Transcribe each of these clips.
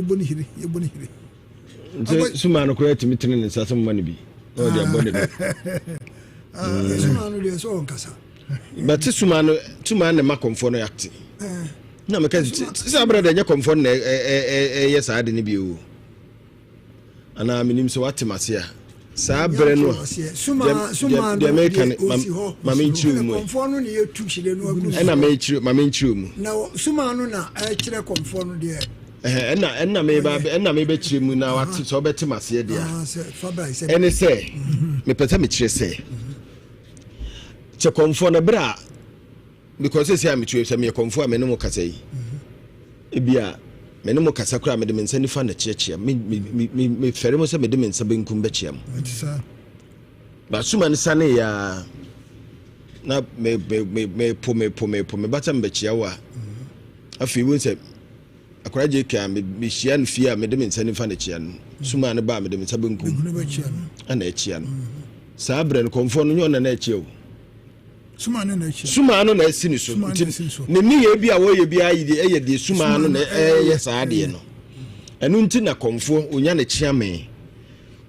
eboni hire suma no kura timi tene ne sasa mma ne bi o de abone do suma no de so onkasa but suma ne makomfo no yakti na me ka sa brother nya komfo na yes ade ne bi o ana minim so watemase a sa bre no suma de American mama nchiu mu komfo no ne yetu hire no agu na mama nchiu mu na suma no na kire komfo no de enna me be chire mu na wate so betemase de a ene se me pesa me chire se che komfo na bra because say am chire se me komfo a me no mo kasa yi ebia me no mo kasa kura me de me nsani fa na chiachia me fere mo se me de me nsa benkum be chiam ba suma ne sane ya na me bata me chia wa afi won se akora je ka me hia no fie a me de me nsani fa na chia no suma ne ba me de me nsa benkum ana achia no sa bre no komfo no nyona na achia o suma no na esi ni so ne ni ye bia wo ye bia ye de suma no na ye saa de no enu nti na komfo onya na chia me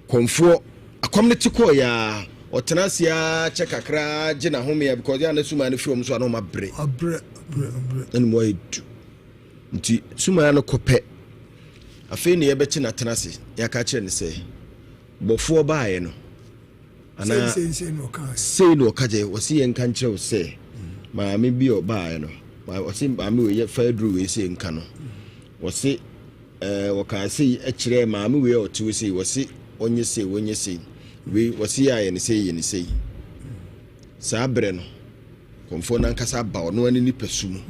komfo akomniti ko ya otenasia chekakra je na home ya because ya na suma no fiom so na ma bre enu mo edu nti suma no kope afi ne ye be chi na tenase ya ka kire ne se bofo baaye no ana say no kaje wasi yenka nkyerɛ se maame bi obae no wasi maame we fa duru we se nka no wasi waka se akyerɛ maame we otu se wasi onye se we wasi ya ne se saa bre no komfo na nkasa ba ono ani ni pesum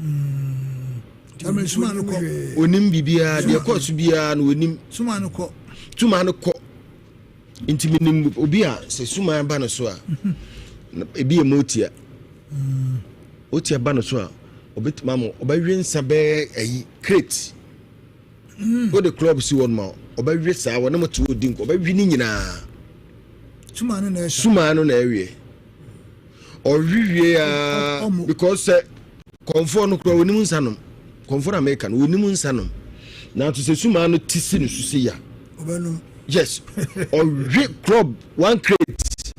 tamen suma no ko onim bibia de ko su bia no onim suma no ko intiminim obi a se suma ba no so a ebi emotia otia ba no so a obetima mo obawe nsa be ayi crate go the club si won ma obawe sa won mo to odin ko obawe ni nyina suma no na ewie owiwie a because komfo no kro onim nsa no komfo na America no onim nsa no na to se suma no tisi no susi ya obano yes or club one crate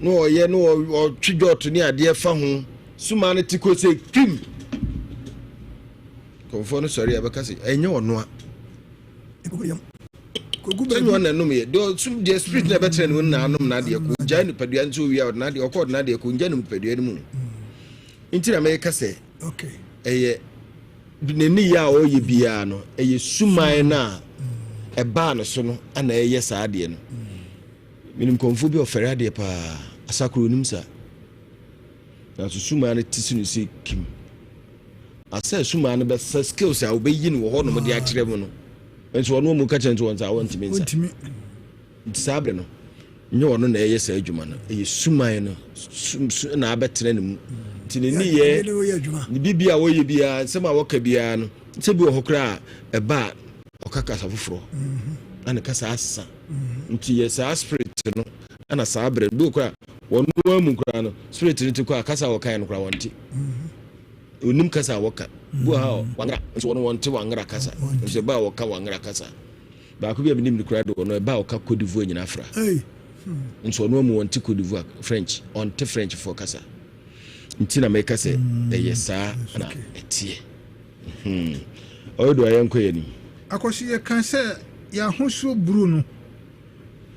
no ye no or twijo to ni ade fa ho suma no tiko say kim komfo no sorry abaka say enye ono a enye ono no me do sum the spirit na betre no na anom na de ko gya ni padua nso wi a na de okọ na de ko gya ni padua ni mu intira me ka say okay eye bineni ya o ye bia no eye suma na eba no so no ana eye saa de no minim konfo bi ofere ade pa asakro nim sa na so suma na tisinu si kim asa suma na be skills a obeyi ni wo ho no mo de akire mu no enso ono mu ka chenzo won sa won timi sabre no nye ono na eye saa adwuma no eye suma no na abetre ne mu tineni ye ni bibia wo ye bia sema wo ka bia no se bi wo hokra eba okakasa foforo ana kasa asa nti ye sa spirit no ana sabre bi okra wonu amu kra no spirit ni ko akasa wo kan no kra wonti onim kasa wo ka bu ha wangra nso wono wonti wangra kasa nso ba wo ka wangra kasa ba ko bia minim ni kra do no ba wo ka kodivu nyina afra nso wono amu wonti kodivu French onti French for kasa nti na make say ye sa na etie odo ayenko ye ni akosi ye kan say ya hoso buru no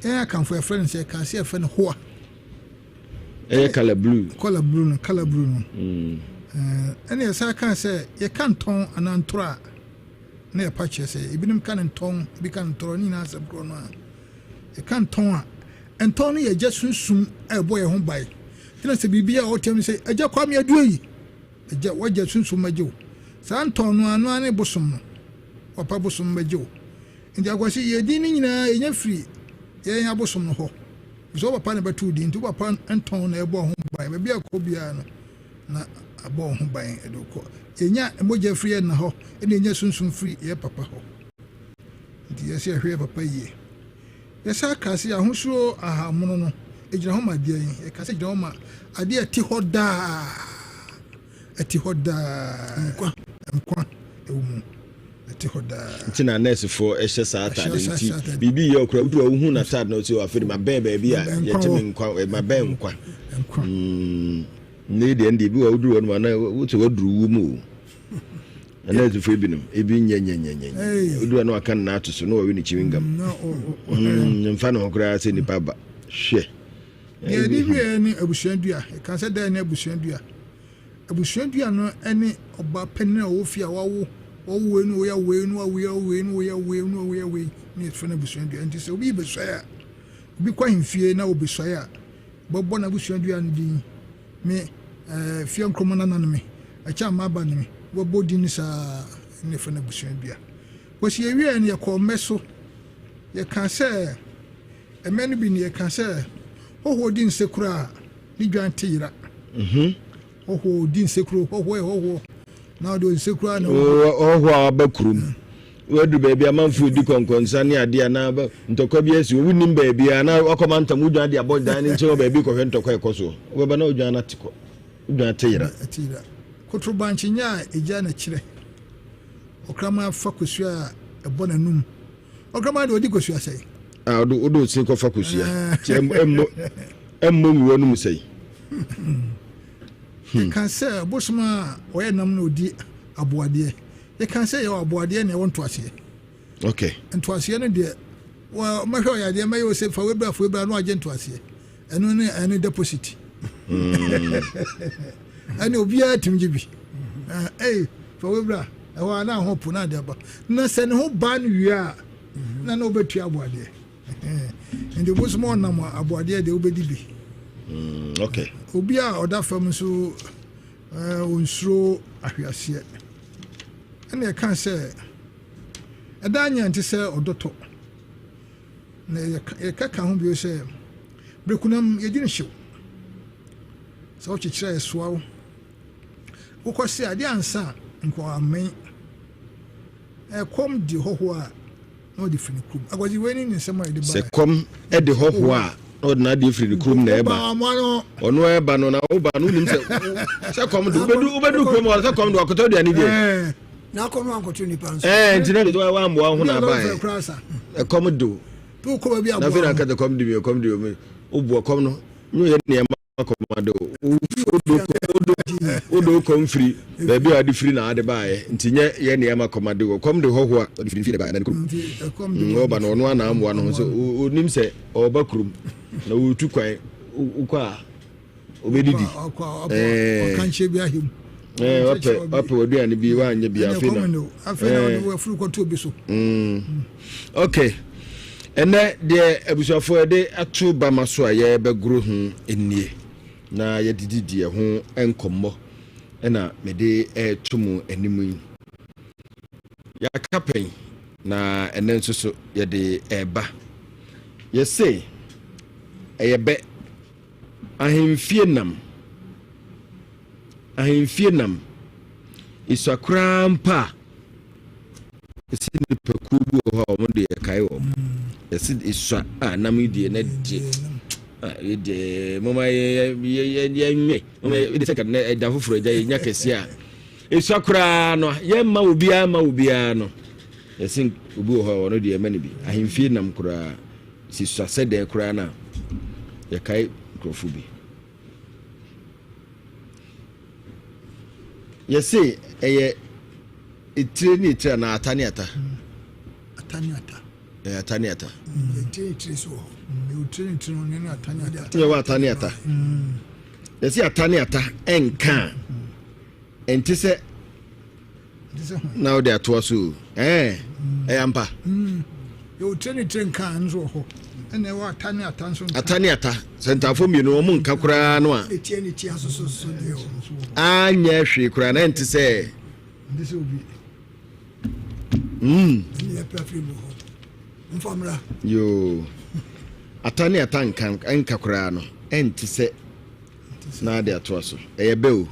e kan for friend say kan say friend hoa e color blue no ene ya sa kan say ye kan ton anantora na ye pache say ibinim kan ton bi kan toro ni na asabro no ye kan ton a enton ye jesunsum e boy ho bai tina se bibia o tem say eja kwam ya duoyi eja waje sunsum majo sa nton no anu ane bosom no opa bosom majo ndi akwasi ye di ni nyina enya free ye nya bosom no ho so papa ne batu di ntu papa nton na ebo ho bai be bia ko bia no na abo ho bai edoko enya emoja free na ho ene enya sunsum free ye papa ho ndi ye se hwe papa ye ye sa kasi ahosuo ahamono no ejira ho ma dia yin e kasi ejira ho ma ade ati hoda nkwa ewumu nti na nurse for ehye saa atade nti bibi ye okura wudu hu na atade na so afiri ma ben baabi a ye temi nkwa ma ben nkwa ne de ndi bi wudu wonu na wutu waduru wu mu nurse for binum ebi nyenyenyenyen wudu na aka na atoso no wa ni chiwingam mfa na okura se ni baba hwe ye di bi ni abusuandua kan se da ni abusuandua no ene oba penna wo fia wawo enu wo ya we ni fena abusuandua nti se obi besoya obi kwa himfie na obi soya bobo na abusuandua no di me fia nkromo na me acha maba ne me bobo di ni sa ni fena abusuandua wosi ewie ne yakọ meso ye kan se emeni bi ne ye kan se ho di nsekura ni dwan tira oho din sekuro oho na do sekuro na oho abakurum wadu baby amanfu di konkonsa ne ade na ntokwa bi asi owu nim baby na akomanta mu dwan de abodan ne nche baby ko hwe ntokwa ekoso obeba na odwan na tiko odwan tira kotro banchi nya eja na kire okrama fakosu a ebona num okrama de odi kosu asai odo sin ko fakosu ya emmo mi wonu musai kan say bosuma oye nam na odi aboade ye kan say yo aboade na won to ase okay nto ase no de wa mahwe ya de mayo se fa webra no agent to ase eno ne eno deposit ani obi atimji bi fa webra e wa na hope na de ba na se ne ho ba no wia na na obetu aboade ndi bosuma nam aboade de obedi bi okay obi a oda fam so onsuro ahwiase ene e kan se edanya nti se odoto na e kaka ho bi se brekunam yegine hyew so chichira esoawo ukosi ade ansa nko amen kom di hoho a no di finikum agwaji weni ni nsema ide ba se kom e di hoho a ordinary different krum na eba onu eba no na oba no nim se kom do obedu krum o se kom do akoto do ani die na kom no akoto ni panso ntina do wa ambo ho na ba e kom do to ko ba bi abo na fina ka kom do me obu kom no nyu ye ne ma kom do odo kom free ba bi adi free na ade ba ye ntinye ye ne ma kom do kom do ho ho a free ba na kom oba no no na ambo no so onim se oba krum na wutu kwan ukwa obedidi kanche bi ahim ope oduane bi wa anya bi afina we furu ko to bi so okay ene de abusuafo de atu ba maso a ye begro hu enie na ye dididi ho enkommo ena mede etumu animu ya kapen na ene nso so ye de eba ye say eyebe ahemfie nam isakrampa esi ne pakubu ho o de kai wo esi iswa nam die na die de mama ye nwe mama de second na da foforo ja nya kese a isakra no ye ma obia no esi obi ho no de mani bi ahemfie nam kura si swa se de kura na ya kai krofubi yesi eye itire na ataniata ataniata itire so itire no ne ataniata ye wa ataniata yesi ataniata enka entise na ode atoa so eyampa yo itire nka nzo ho ene wa ataniata nso ataniata sentafo mi no mu nka kura no a eti asoso de anya hwe kura na entise ndise obi ya prafibo mfamra yo ataniata nka kura no entise na de atoa so eyebe o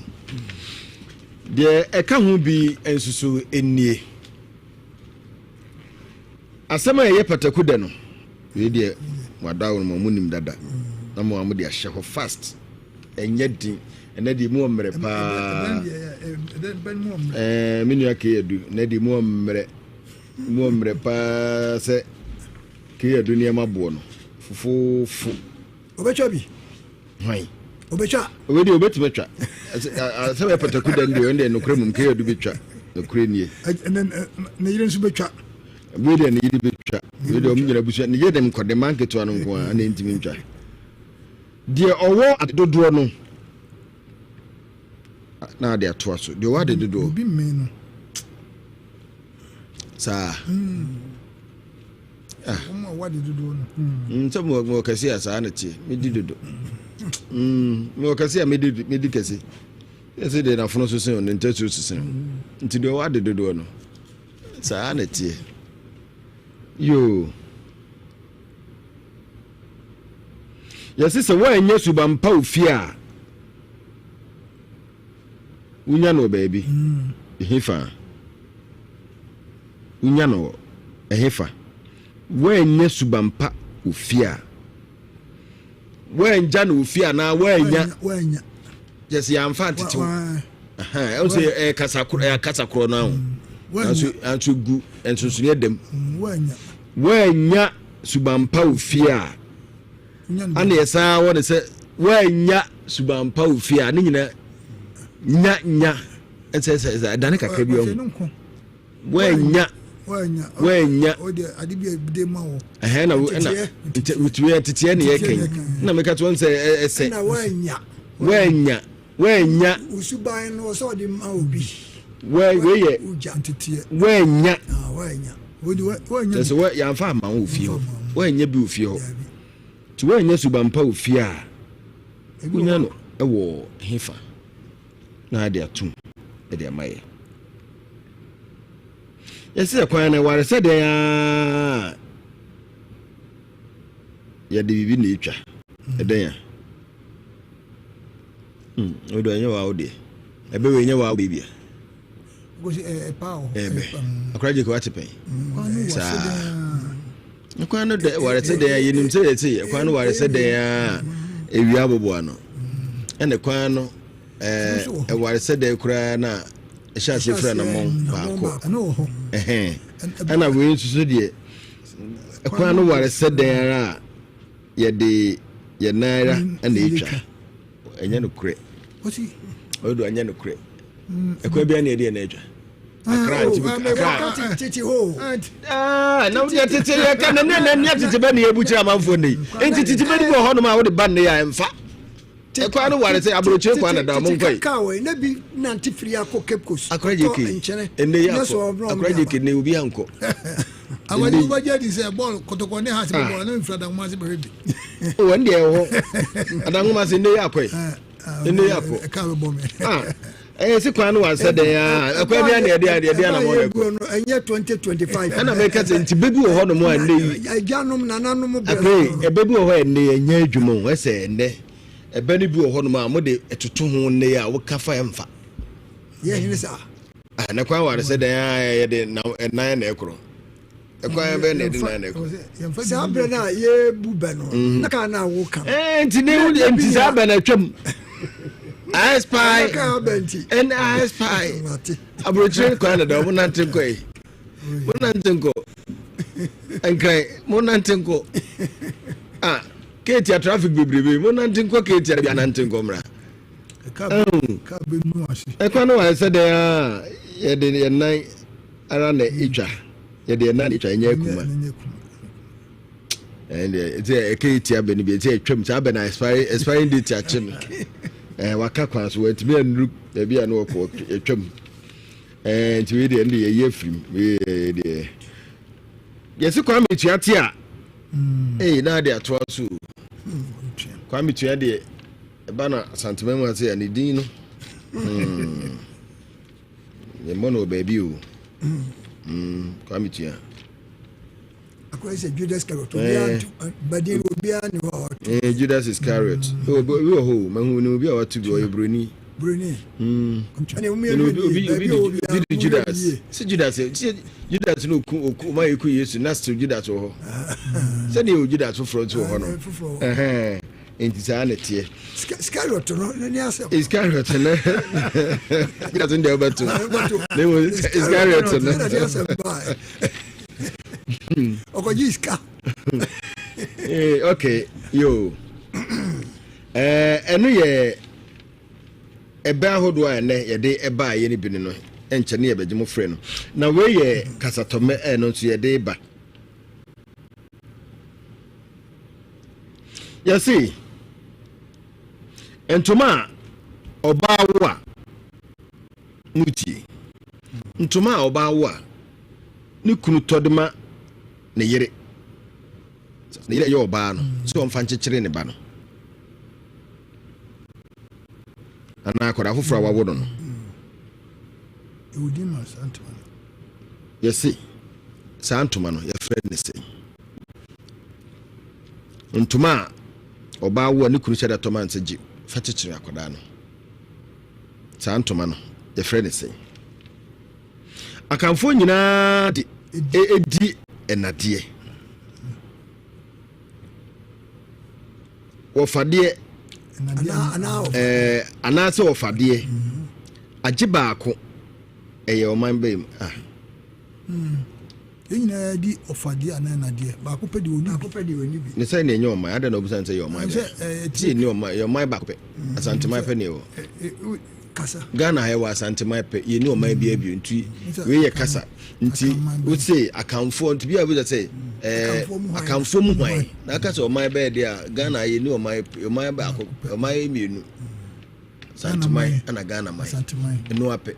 de eka ho bi ensusu enie asema ye pataku de no we de wadawo no munim dada na mo amde ahye ho fast enye din ene di mu omre pa minu ake edu na di mu omre mo mre pa se ke adunia maboɔ no fufu obecha bi hwan obecha obedi obetime twa se be pataku dan de onde no kramum ke adu betwa no krenie na yire nso betwa obedi na yire betwa obedi o mnyira busu ne yedem kode market anu nko a na ntimi ntwa de owo adodo no na de atoa so de wa de dodo obi me no sa mo wa de dodo no nso mo kasi asa na tie me di dodo mo kasi a me di kasi ese de na fono so sen on ntetu so sen nti de wa de dodo no sa na tie yo yesi se wa enya subampa ofia unya no baby ehefa unya no ehefa wa enya subampa ofia wa enja no ofia na wa enya yes ya amfa tete aha o se kasa kro na anso gu enso ne dem wa enya subampa ofia ana yesa wona se wa enya subampa ofia ne nyina nya ese dane kakra bi o wa nya ode ade bi ebide ma wo na utuwe tete ne yeken na meka to nse ese na wa nya usuban no so de ma obi we ye uja tete wa nya ode wa nya so wa ya mfa ma wo fie ho wa nya bi ofie ho ti wa nya subampa ofie a unya no ewo hefa na ade atum ede amaye yesi akwan na ware se de ya de bibi na etwa eden ya odo anya wa ode ebe we nya wa bibia go si pao ebe akraje ko atipen sa akwan no de ware se de ya yenim se yeti akwan no ware se de ya ewia bobo ano ene kwan no ware se de kura na esha se fra na mon baako ana we nsusu de akwan no ware se de ara ye de ye naira ana etwa enya no kure odo anya no kure ekwa bia na de na etwa akra titi ho na we titi ye ka na titi ba na ebuchi amanfo nei enti titi ba ni bo ho no ma wo de ban ne ya emfa ekwa no ware se abroche kwa na da mo nkwai kawe na bi na antifri akọ kepkos akraje ke enne ya akraje ke ne obi anko awani baje di se ball kotoko ne ha se ball na mfra da mo se be o wande e ho adangu ma se ne ya kwai enne ya ko ka be bo me se kwa no wase de ya ekwa bia na de na mo ne ko enye 2025 ana me ka se nti bebi wo ho no mo ande ajanum nananom be bebi wo ho ende enya adwumo we se ende ebani bi wo ho no ma mo de etutu ho ne ya wo kafa emfa ye hini sa na kwa ware se de ya de na na ekro ekwa be na de na ekro sa bre na ye bube no na ka na wo kan nti ne nti sa ba na twam I spy and I spy abrochire kwa na da mo nantenko e mo nantenko enkai mo nantenko Keti traffic bibribe mo nantenko keti ya nantenko mra ka be nu ase ekwa no wa se de ye de ye nan ara na etwa ye de nan etwa nya akuma ende keti abeni bi eti atwam sa abena expiring date a chin waka kwa so wetimi anru bia na woko atwam nti we de ende ye frim we de yesi kwa metuate a na de atoa so kwa metua de ba na santimemu ase ya ne din no ye mono baby o kwa metua Akwasi Judas Iscariot badin obia ni ho Judas Iscariot we ho mahu ni obia watu bi oyebroni ani obi Judas si Judas no ku ma yeku Yesu na still Judas ho se ni Judas front ho no enti sa na tie Iscariot no ni ase Iscariot na Judas ndio batu Iscariot na Okojiska. Okay, yo. Enu ye ebe ahodo a ne ye de eba ye ne bi no enche ne ye begemo frɛ no na we ye kasatome no so ye de ba yesi entoma oba wo a muti ntoma oba wo a ne kunu todema ne yere ye oba no so on fa nkyekere ne ba no ana akora foforo wa wodo no Udima Santoma. Yesi Santoma no ya friend ne sei ntoma oba wo ne kunu hyeda toma nseji fa kyekere akoda no Santoma no ya friend ne sei akamfo nyina de edi enade wo fade ana se wo fade agye baako eye o man bem Yina di ofade ana na de baako pedi oni bi ne say na enye o man ada na obusan say yo man ti ni o man yo man baako pe asante man pe ne o kasa Ghana he wa asante man pe ye ni o man bi abi nti we ye kasa nti wo say akamfo nti bi abi say akamfo mu hwan na kasa o man be de a Ghana ye ni o man baako o man mienu santimai ana Ghana mai eno ape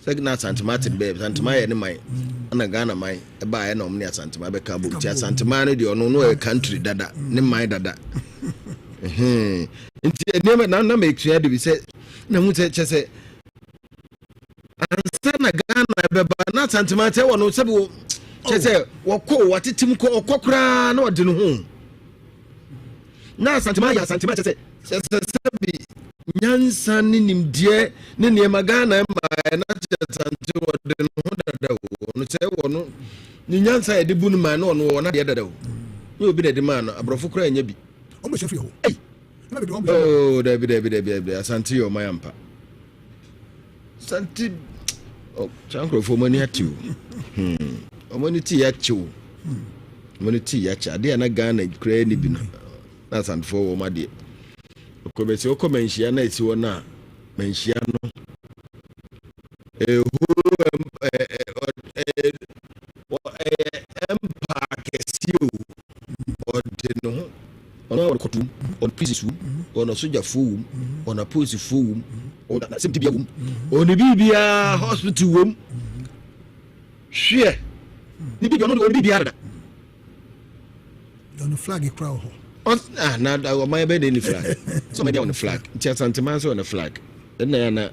segna santimati be santimai ne mai ana Ghana mai e ba ye na omne santimai be ka bo ti santimai no de ono no e country dada ne mai dada nti enema na make sure de bi se na mu che se ansa na Ghana be ba na santimai te wono se bo che se woko watetim ko okokura na ode no hu na santimai ya santimai che se bi nyansa ni nimdie ne ne magana ma na chesante wode no dada no che wono ni nyansa e de bunu ma no no na de dada o ni obi de ma no abrofo kura nya bi o mo shefi o oh da asante yo mayampa santi o chankrofo mani atiu o mani ti ya chiu mani ti ya cha de na Ghana kura ni bi no na santfo wo ma de ko be se o komenhia na esi wona menhia no empakesio ode no ona kotum on pisisu ona soja fuum ona police fuum ona sibia wum ona bibia hospital wum hwe ni bi ono bibia da on flag crowd na o my bed in the flag so me on the flag ti santima so on the flag na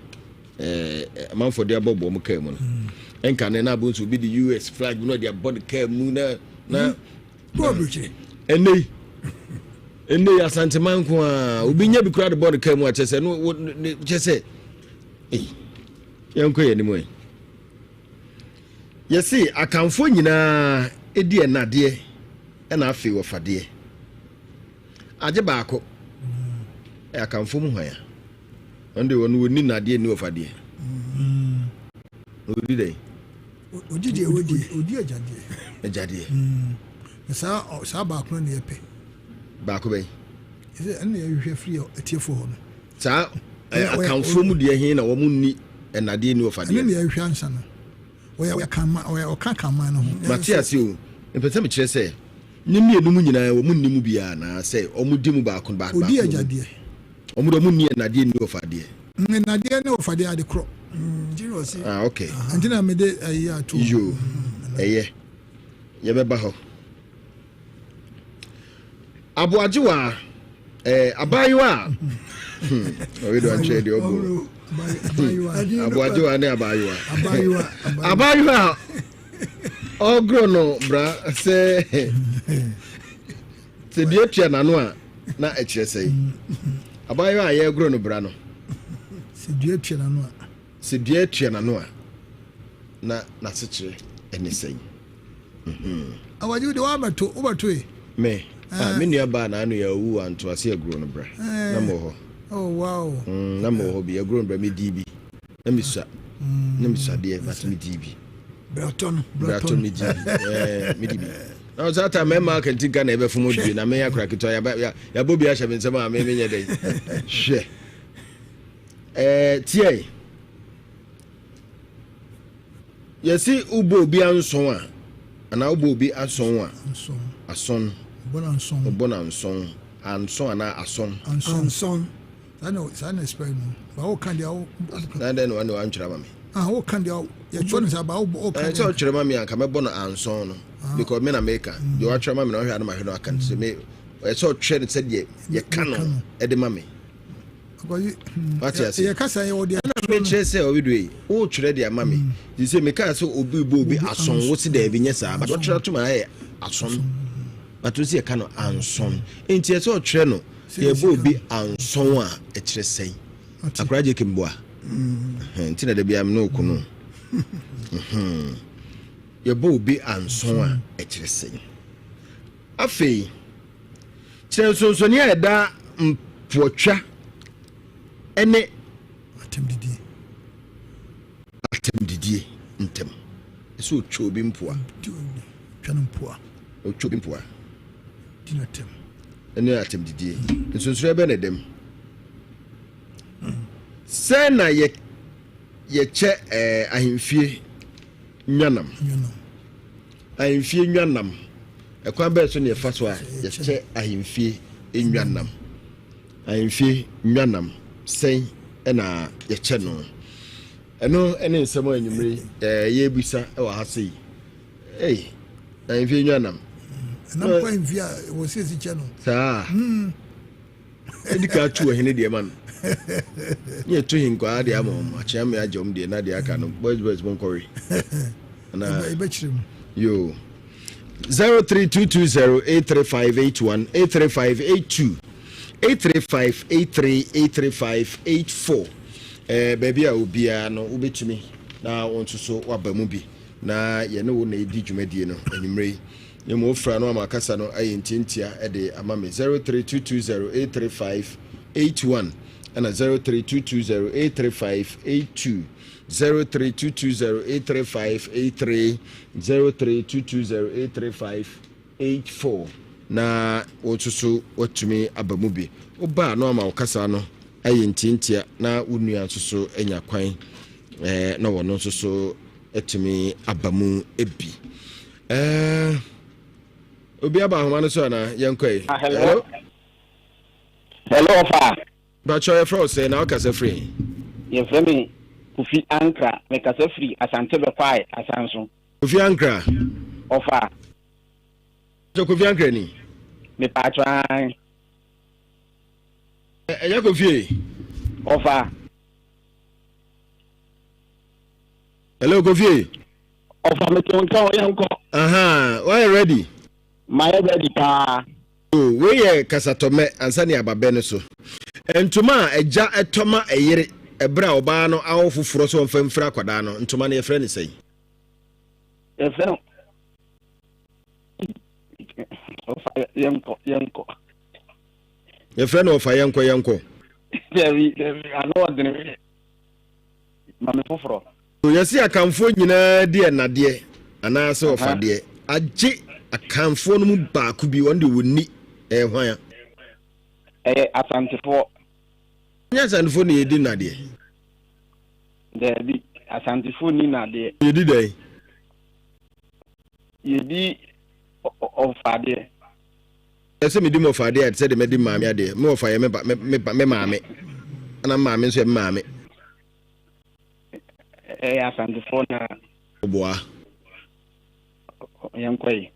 man for their bobo mo kam no enka na abu so be the US flag no their body kam mu na probably enei ya santima nko a obi nya bi kura the body kam a chese no chese yanko ye ni mo yesi akamfo nyina edi enade na afi wo fade aje baako akamfo mu hwan ya onde wonu ni nade ni ofade odi dai odi ajade sa baako na yepe baako bai ise ene yehwe free etiefo ho no sa akamfo mu de hin na wo mu ni nade ni ofade ene yehwe ansa no we kama no Matias o mpese me kire se ni mienu mu nyina wo mu nimu bia na se o mu di mu baako odi ajade o mu do mu ni nade ni ofade nade ni ofade ade kro jiro si okay antina me de ayi to yo eye ye be ba ho aboajewa abayiwa we do anche de obo aboajewa ne abayiwa ogro no bra se die tua nano a na ekire sei abayiwa ye ogro no bra no se die tua nano a na sekire eni sei awaji de wa bato obato e me me nua ba na anu ya wu anto ase agro no bra na mo ho oh wow na mo ho bi agro no bra me di bi na misua de but me di bi Braton midi now that time my market think can ever from you na me akra kito ya bobi a shebe nsema me menye dey hwe tie yesi ubo bi anson a ana ubo bi ason a ason bona anson ana ason I know spell no but how can you na den one antwera ma me how can you choose about okay so antwera ma me anka me bona anson no because me na maker you antwera ma me na hwe na ma hwe no aka say me so twa it said ye can e de ma me what you say? Kasa ye odi na me chere say obi do yi o twere de ama me you say me ka say obi ason wo si da bi nyesa but o twere to ma ye ason but o si e ka no anson enti e say o twere no ye bo obi anson a e kire sei akraje kimboa enti na da bia me no kunu ye bo obi anson a e kire sei afei kire sonso ne da mpotwa ene atem didie ntem eso chobi mpoa chobi mpoa dinatem ene atem didie nsonsoro ebe na dem se na ye che ahemfie nwanam ahemfie nwanam ekwan be so ne fa so a ye che ahemfie nwanam ahemfie nwanam sen ena ye che no eno ene nsemo anyumre ye busa e wa ha sei ahemfie nwanam na kwa mvia wo se si che no saa edika tu ohene de man ye to hinkwa de amom achia me ajom de na de aka no boys bon kori na ibechirim yo 0322083581 83582 83583 baby a obia no ubetumi na wonso waba mu bi na ye ne wo na edi dwumadie no animre ye mo fra no amakasa no ayentintia e de amame 0322083581 ana 0322083582 0322083583 0322083584 na wotusu watumi abamu bi oba no amakasa no ayentintia na unua soso enya kwan na wono soso etumi abamu ebi obi aba homa no so na yenkoi hello fa ba choye fro say na okasa free ye frame Kofi Ankra me kasa free asante be kwai asanso Kofi Ankra ofa to Kofi Ankra ni me pa twan ya Kofi ofa hello Kofi ofa me ton kan yanko why ready my ready pa we ye kasatome ansani ababe no so entuma eja etoma eyere ebra oba no awofoforo so mfamfira akwada no ntoma na ye frɛ ne sei ye frɛ ofa yanko ye frɛ no ofa yanko Devi ano adene mame foforo ye si akamfo nyina de enade ana se ofa de agye akamfo no mu baako bi wonde woni hwan asantefo nya asantefo ne yedi nade Devi asantefo ni nade yedi dai yedi ofade ese me di mo fade at se de me di maame ade me ofa ye me maame ana maame nso ye maame asantefo na oboa yankoi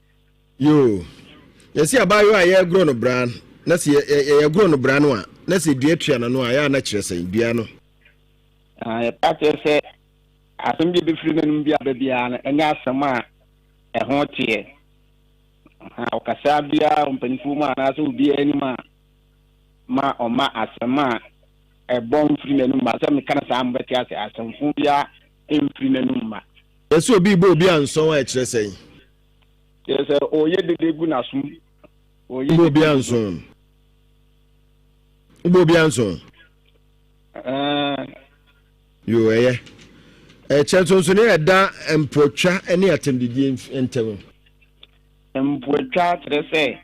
yo yesi abayo a ye gro no bran na se ye gro no bran no a na se dua tua no a ya na kire sen dua no pate se asem bi befiri nanum bi ababia na enya asem a ho tie okasa bia ompanifu ma na so bi anima ma oma asem a ebon firi nanum ma se me kana sa ambeti ase asem fu bia emfiri nanum ma yesu obi bo obi anson a kire sen yes oye de gu na sum oye bo obi anson yo Chelso so ne da empotwa ene atemdidi ntem. Empotwa tere se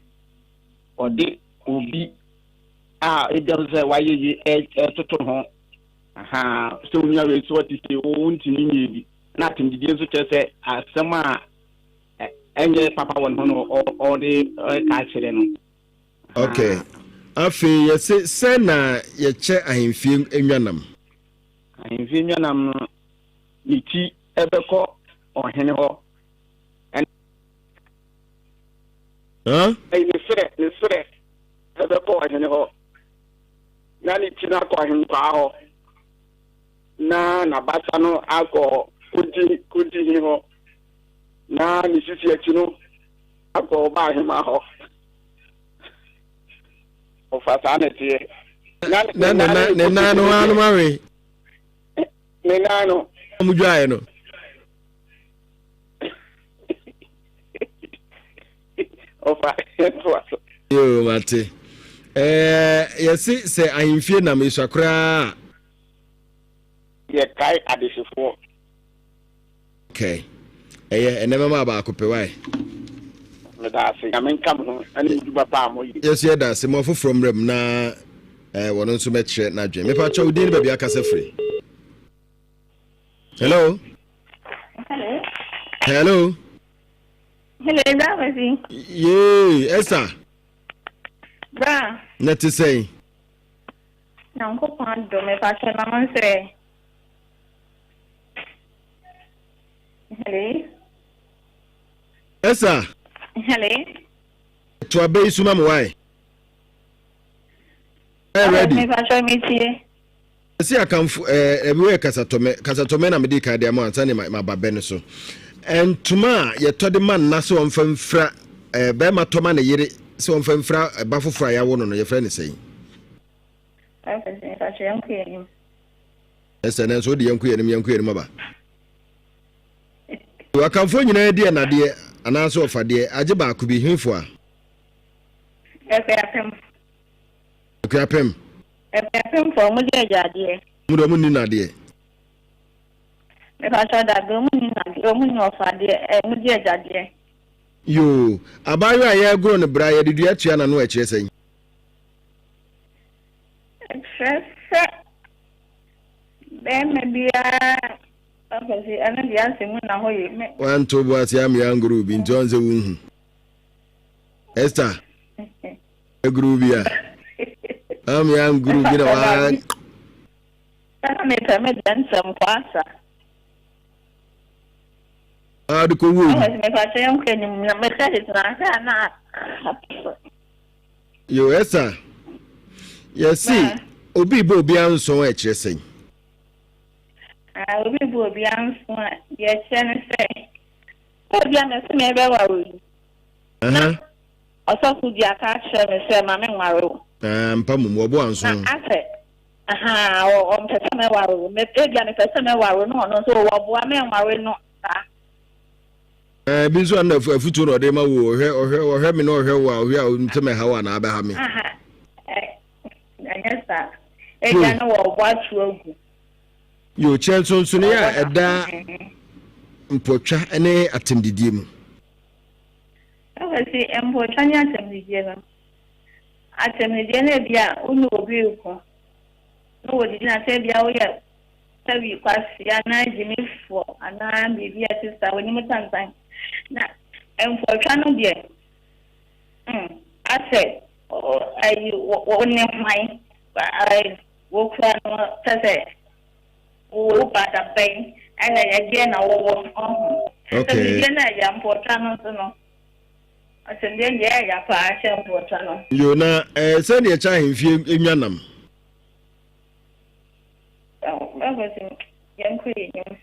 odi obi edem se waye yi toto ho. Aha, so nya we so titi o ntimi nyebi. Na atemdidi nso tere se asema enye papa won hono o de ka kire no. Okay. Afi yese se na ye che ahemfie enwanam. Ahemfie enwanam no iti ebeko ohene ho. Ne sere ebeko ohene ho. Na ni tina ko ahemfie kwa ho. Na basa no akọ kudi ho. Na ni sisi echi no akọ ba ahema ho. O fasanete na no anu mawe no amujwae no o fa yo mate yesi se ahemfie na me swakra ye kai adesifo okay enema ma ba akopewai medase amen kam no ani duba pa mo yi yes ye da se mo from rem na wono nso metre na dwen me pa cha udin ba bia kasa free. Hello Akwasi. Esther Bra net say na nko pan do me pa cha na man say Esther to abey suma mo why ready me pa cha me tie see akamfo everywhere kasatome na medi ka dia mo ansa ne mababe ne so and tuma ye to de man na so onfamfra be ma toma na yire so onfamfra bafofra ya wo no ye fra ne sei Akwasi pa cha yanku yenim esen so de yanku yenim aba akamfo nyina die na de ana so ofade age ba ko bi himfo a Ekwapem for mo de jade mu do mu ni na de me pa cha da go mu ni na de mu ni ofade mu de jade yo abayo aye gro ne bra ye de atua na no a kire sen me bia Akwasi ana dia se mu na ho ye me wan to bo asia me angru bi ntonze wunhu Esther agru bi a am yang guru bi na wa ana me ta me dan sam kwasa adu ko wu me pa cha yanku yenim na me ta de na yo Esther yesi obi bo obi anso a kire sen obi bu obi anso ye chen se obi anso me be wa wi oso di aka che me se ma me nwaro mpa mu obo anso ase o mpese me waro me ebi an pese me waro no no so wo bo me nwaro no ta bi so na afutu no de ma wo ohwe me no ohwe wa ohwe a nteme ha wa na aba ha me anyesa ebi an wo bo atu agu yo Chelso so ne ya eda mpotwa ene atemdidie mu Akwasi mpotwa ni atemdidie no atemdidie na bia unu obi ko no wodi na te bia wo ya tabi kwasi ana jimifo ana bibi sister woni mutantan na mpotwa no bia ase ai woni mai ai wo kwa no tase wo bada pen ana ya je na wo okay so na ya mpotwa no so no asende ya pa ache mpotwa no yo na se ne cha hemfie enwanam Akwasi yanku yenim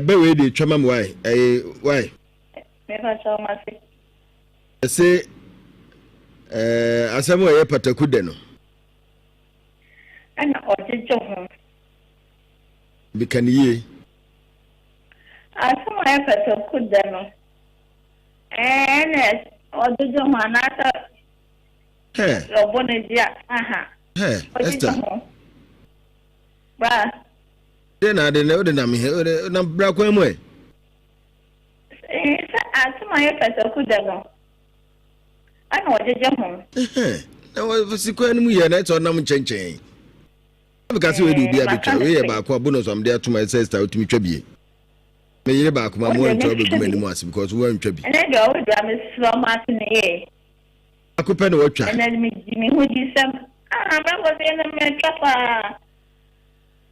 be we dey twama mo why me pa cha ma se asamo ye pataku de no ana ojejo ho bikaniye asamo ye pataku de no ene ojejo ho anata robone dia Esther ba Then I didn't know me here. No, black way. As my person could have. I know what you're home. Now, what's the question? We are not on them changing. Because we do be a bit about what bonus I'm there to my sister to me. Trebby. May you back my more trouble many months because we weren't Trebby. And I go with them so much in the air. I could pen a watcher. And then me, who did some. I was in the trapper.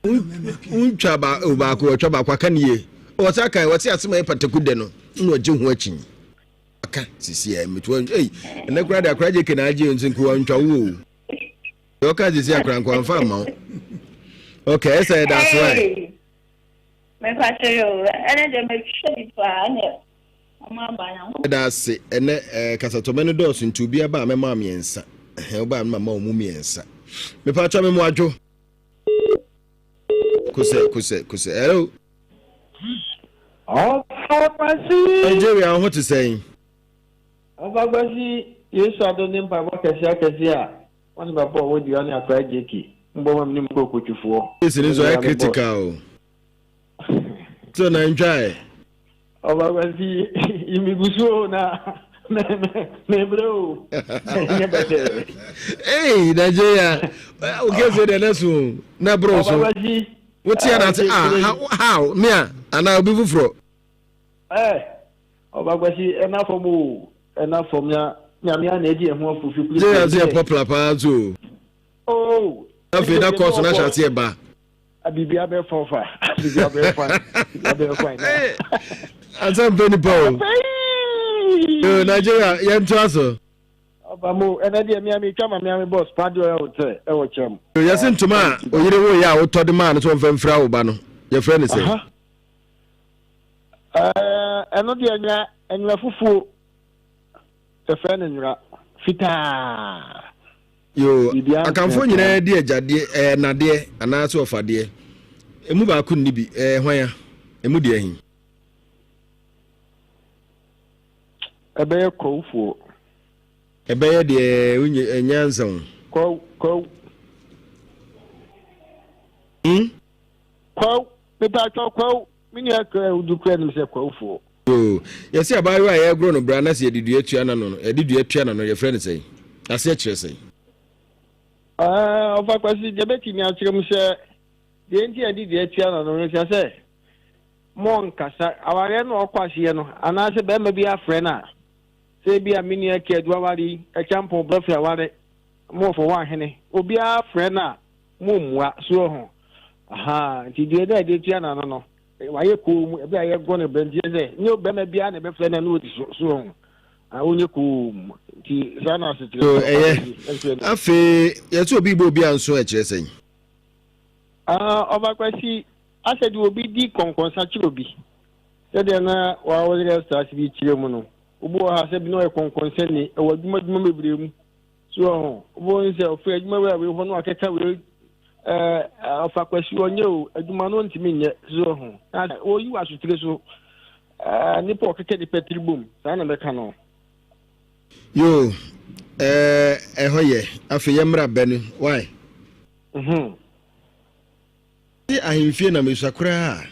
Chaba Ubako or Chaba Quacanie. What's I can what's as my particular no Jim watching. I can't see him. It won't. Hey, and the crowd are crazy can I do in Kuancha. Your card is here, Crank one farm. Okay, I said that's right. My pastor, and then make sure it's fine. That's it, and Casatomeno doors into be about my mammy and son. About my mom, mummy and son. Me patcha me mojo. Kuse. Hello. Oh, Akwasi. Nigeria, what to say? Akwasi, you saw the name by what Kasia. One of my boy would be on your cry, Jakey. Mbom nim ko kuchufo. This is very critical. So na enjoy. Akwasi, imiguso na bro. Hey, Nigeria. Okay, so the next one. Na bro so. What's here that how me and I'll be fro. Akwasi enough for mu, enough for me. Nyamia na edi ehun ofufu please. Dey popular pa zo. Oh. Afi na course na shati eba. Abibia be fofa. Abibia be fine. Abibia be fine. Ansem Benny Paul. Yo Nigeria, yem to aso. Obamo, enadi mi twa mi boss padio e hotel e wo chem. Yo yasin tuma, oyire wo ya wo to de man so mfamfra wo ba no. Your friend is say. Eno de enwa fufu. The friend in Fita. Yo, I can phone you dear Jade, Nadia, and answer of a dear. A move I couldn't be, where a moody him. A bear call for A bear dear, when you a yanson. Call. The doctor call, Miniac would do credit himself call for. Oh, you see about why I have grown a brand as you did your channel, did your channel, your friend say. I said, you say. Of course, the betting me, I say, the India did the channel, I say. Moncasa, our no Akwasi, and I said, maybe a friend. Say, be a mini kid, Wawari, a champion bluffy, more for one henny. Will be a friend, Mumwa, so. Aha, did you did channel? No. Why you cool? I have gone a bench. No, Bema Biana, my friend, and wood so. I only cool. I feel yes, will be Bobby so at Jesse. Akwasi, I said, will be the concourse will be. Said then, while the stars be Chimono. Ubo has no concern, or what much memory. So, one is afraid, where we want to catch away. Of a question on you, a man to me, so. Oh, you are to so. Nippo can the petri boom, Sana Mecano. Yo, hoye, after Yamra Benny, why? I am fear na Misakura.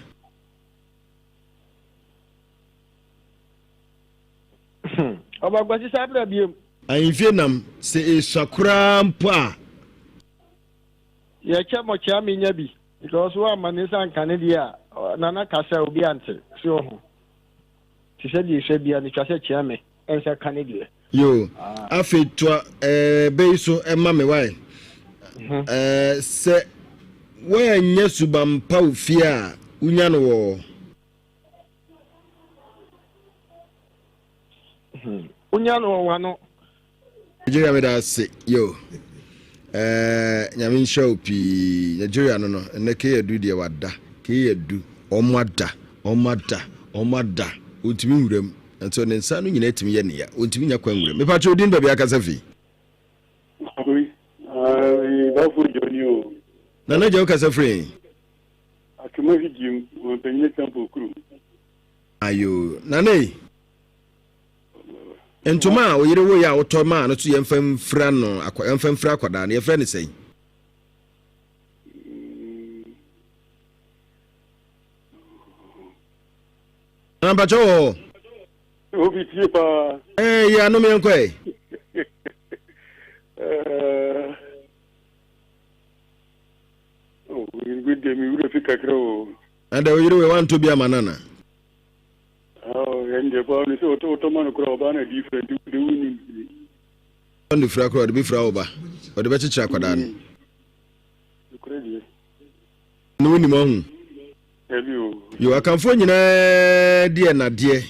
About what is happening? I am fear nam, say Sakura pa. Yeah, Chamo in Yabi, because one man is on Canada, Nana Casa will be answered. So, she said you should be on the Casa Chame, and Sir Canada. Yo, I feel to Beso and Mammy, why? Say, where Yesubam Pau Fia, Unyano. Unyano, one. Nigeria, say, yo. Nyamin show pi Nigeria no na ke edu de wada ke edu omada otimi nwuram nso ne nsa no nyina etimi ye ne ya otimi nya kwa nwuram me pa cho din ba bia kasa fi Boafo Joni o na je kasa free akuma hijim o penye tempo kru ayo na nei Entuma oyire wo ya otoma no to yemfam fra no yemfam fra akwada na yefra ne sei Namba cho. Obi tie pa. Ya no me nkoi. Oh, good day mi wuro fika kro. Anda we want to be a manana. Oh, and the boy is auto man kro ba na different the winning. On the fra kro, the be fra oba. Or the bechi kwada no. Crazy. No ni mo. You akamfo nyina de na de.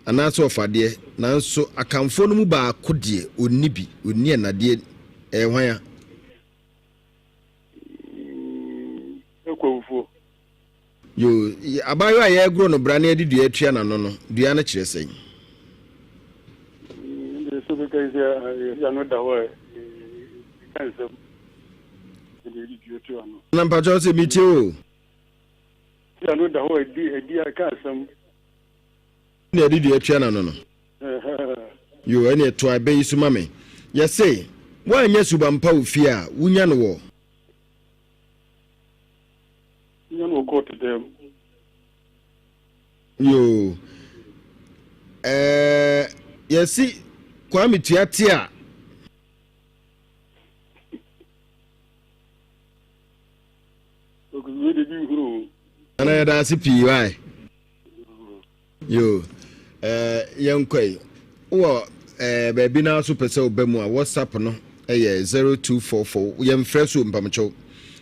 Anaso ofade nanso akamfo no mu ba akode onni bi onni na de hwan ya. Yo abayo aye gro no bra na edi dua atua na no no dua na kire sen. So because ya no da wa kan so edi dua atua no. Na mpacho se mi tie o. Ya no da wa edi aka sam. Na edi dua atua na no no. Yo ene to abe yisu mame. Ye say wa anya suba mpa ofi a wunya no wo. You know, go to them. Yo, you see, Kwame Tiatia. And I had a CPI. Yo, young quay. Oh, baby now super so bemwa. What's up no? 0244. We am fresh room, Pamacho.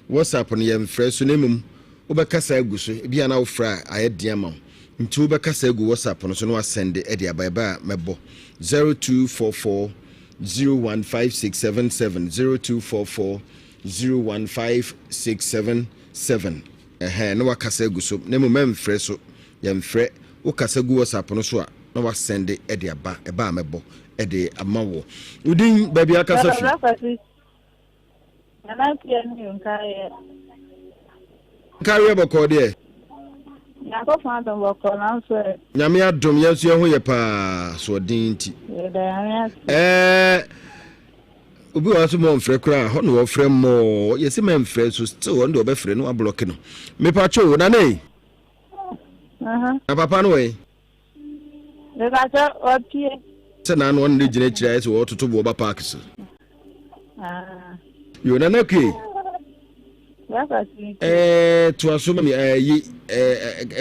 What's up on yam fresh name? Ubekasa eguso bia na ofra ayedie ma nti ubekasa egu WhatsApp no so no send e dia baba mebo 0244 015677 0244 015677 no wakasa eguso na mo memfre so yemfre ukasa gu WhatsApp no so a no wa send e dia ba e ba mebo e de amawo udin baby akasa fi na pia ni nkae Carry about Cordia. Nako fanta boko na so. Nyame adom yesu ye ho ye pa so dinti. Obi wa so mo mfre kra ho no wo frɛ mo yesi me mfre so still on do be frɛ no ablock no. Me pa cho na nei. Na papa no we. Me pa cho opie. Se na no on de gina kira so wo toto bo ba park so. Yo na na ke. To assume me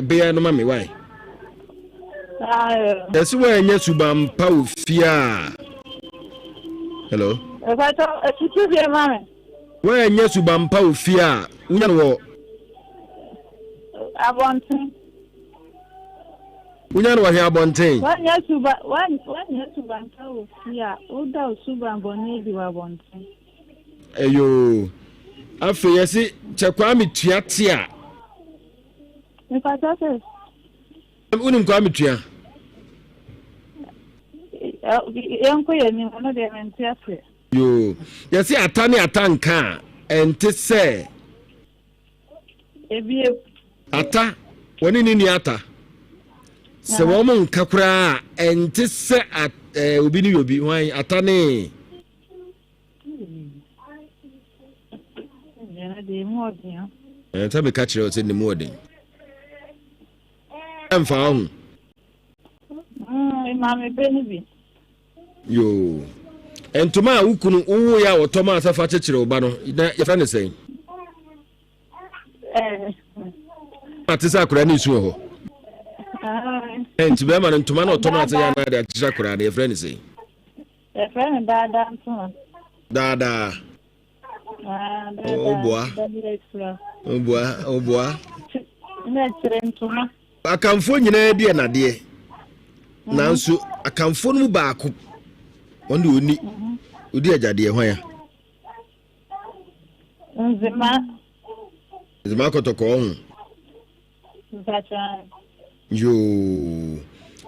be no mami why yes we nya subam pa ofia hello we nya subam pa ofia unya no abonten unya no wa abonten nya subam pa ofia uda subam boni di wa abonten eyo afi yesi Kwame Tiatia. Nipatase. Unim Kwame Tia. Yanko yeni ono de mentiase. Yo, yesi atani atanka ente se. Ebie. Ata, woni ni ata. Se wo mo nka kura ente se obi ni obi wan atani. Tell me catch you in the morning. I'm found. Mammy Benny. Yo. And to my Ukunu, oh, yeah, or Thomas of Fatcher Bano, your friend is saying. But is Akrani Suho. And to them and to man or Thomas, I am at Jacra, your friend is saying. A friend Dada. Dada. Oh boy. Akamfo nyina de na de. Nanso akamfo no ba ako. Wonde oni. Odi agade hwan ya. Nzima kotoko ho. Yo.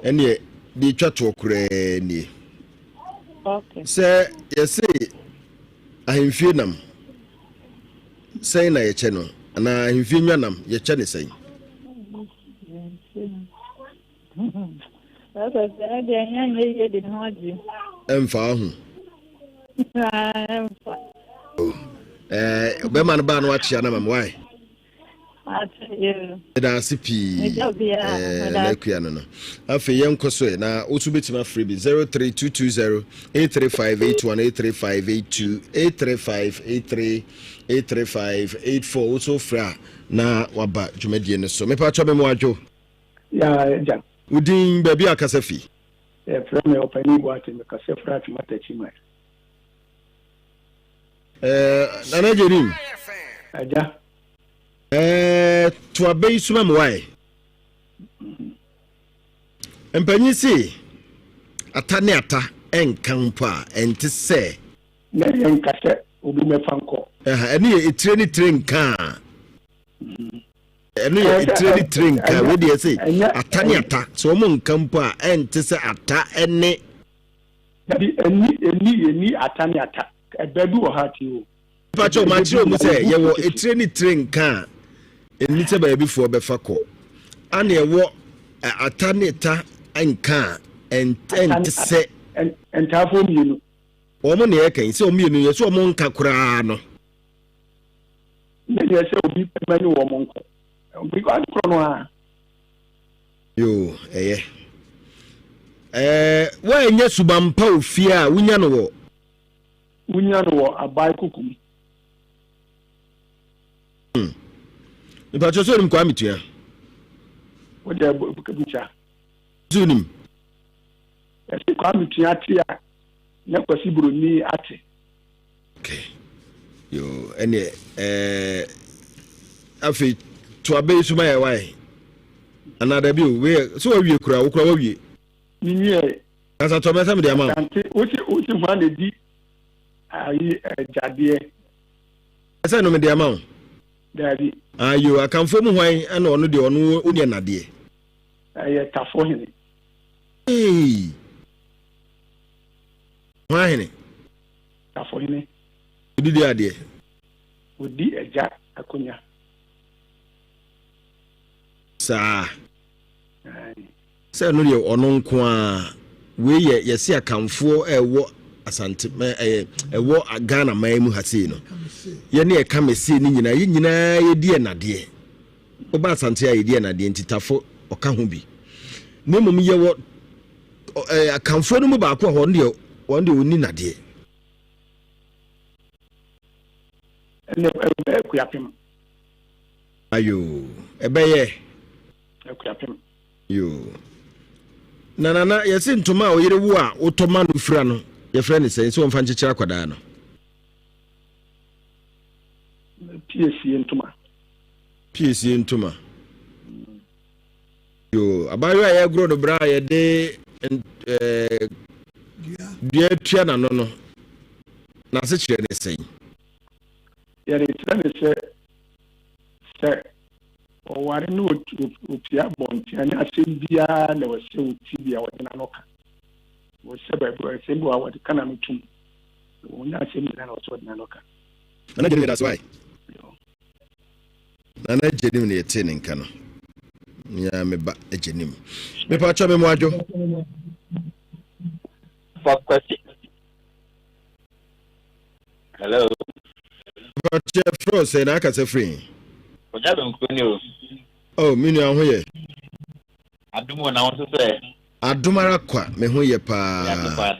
Ene bi twato kura ni. Okay. Se yesi ahemfie nam. Say na yeche no na ahemfie nwanam yeche ne say. Emfa ho. Be man ba no achia na mam why? da sipi lekua no afi yenko so na otu betima free bi 03220 83581 83582 83583 also fra na waba dwumadie no so mepa cho me mo adwo ya ja udin baby akasafi from me opani boate me kasefra timatachi mai nana jerim aja to abei suma mwai empanyi si ata ne ata enkan pa ente se na yenkase obi mefanko eni etire ni trenka eni etire ni trenka we dey say ata ne ata so mo nkan pa ente se ata ene dabi eni ata ne ata ebedu o hati o pacho matiro mu se ye wo etire ni trenka eni se ba bi fo be fako ana ye wo ata ne ta enka ente se entafo mienu omo ne yakan se omo yenu ye so omo nka kura no ne ye se obi pemani wo mo nko because kro no ha yo wa enye subampa ofia wunya no wo abai kukum ipa cho so nim kwa mitua wo de bukabucha zunim esi kwa mitua tia na kwasi buroni ate okay yo ene afi to abai suma ya wai another bi we so wa wie kura wo kura wa wie niye asa to mesa me de ama o ti ma le di ayi jade asa no me de ama daddy ayo akamfo mu hwan ana ono de ono odi nade aye tafo hene hwan tafo hene odi de ade odi eja akonya sa no de ono nko a we ye se akamfo ewo asante ewo Ghana man mu hase no ye ne e kamese ni nyina ye die nade oba asante ya ye die nade ntitafo oka ho bi ne mum ye wo akamfo no mu ba ko ho ne wonde oni nade ene kuyapem ayo ebeye kuyapem yo na yesi ntoma a oyere wu a otoma no fira no ye frɛ ne sɛ so wonfa nkyekira kwadaa no PSC ntoma yo abayo a ye gro no bra ye de dua tua na no na se kyerɛ ne sɛ ye de tira ne sɛ o ware no opia bonti anya asem bia na wase oti bia wode na noka wo se ba asem bia wode kana mutum wo nya asem na no so na noka ana gele that's why ana jenim ne yete ne nka no nya me ba ejenim me pa cha me mo adwo Akwasi. Hello. But Fro say na aka se free. Oja be nkoni o. Oh, minu ahoye. Adumo na won so say. Adumara kwa me hoye pa.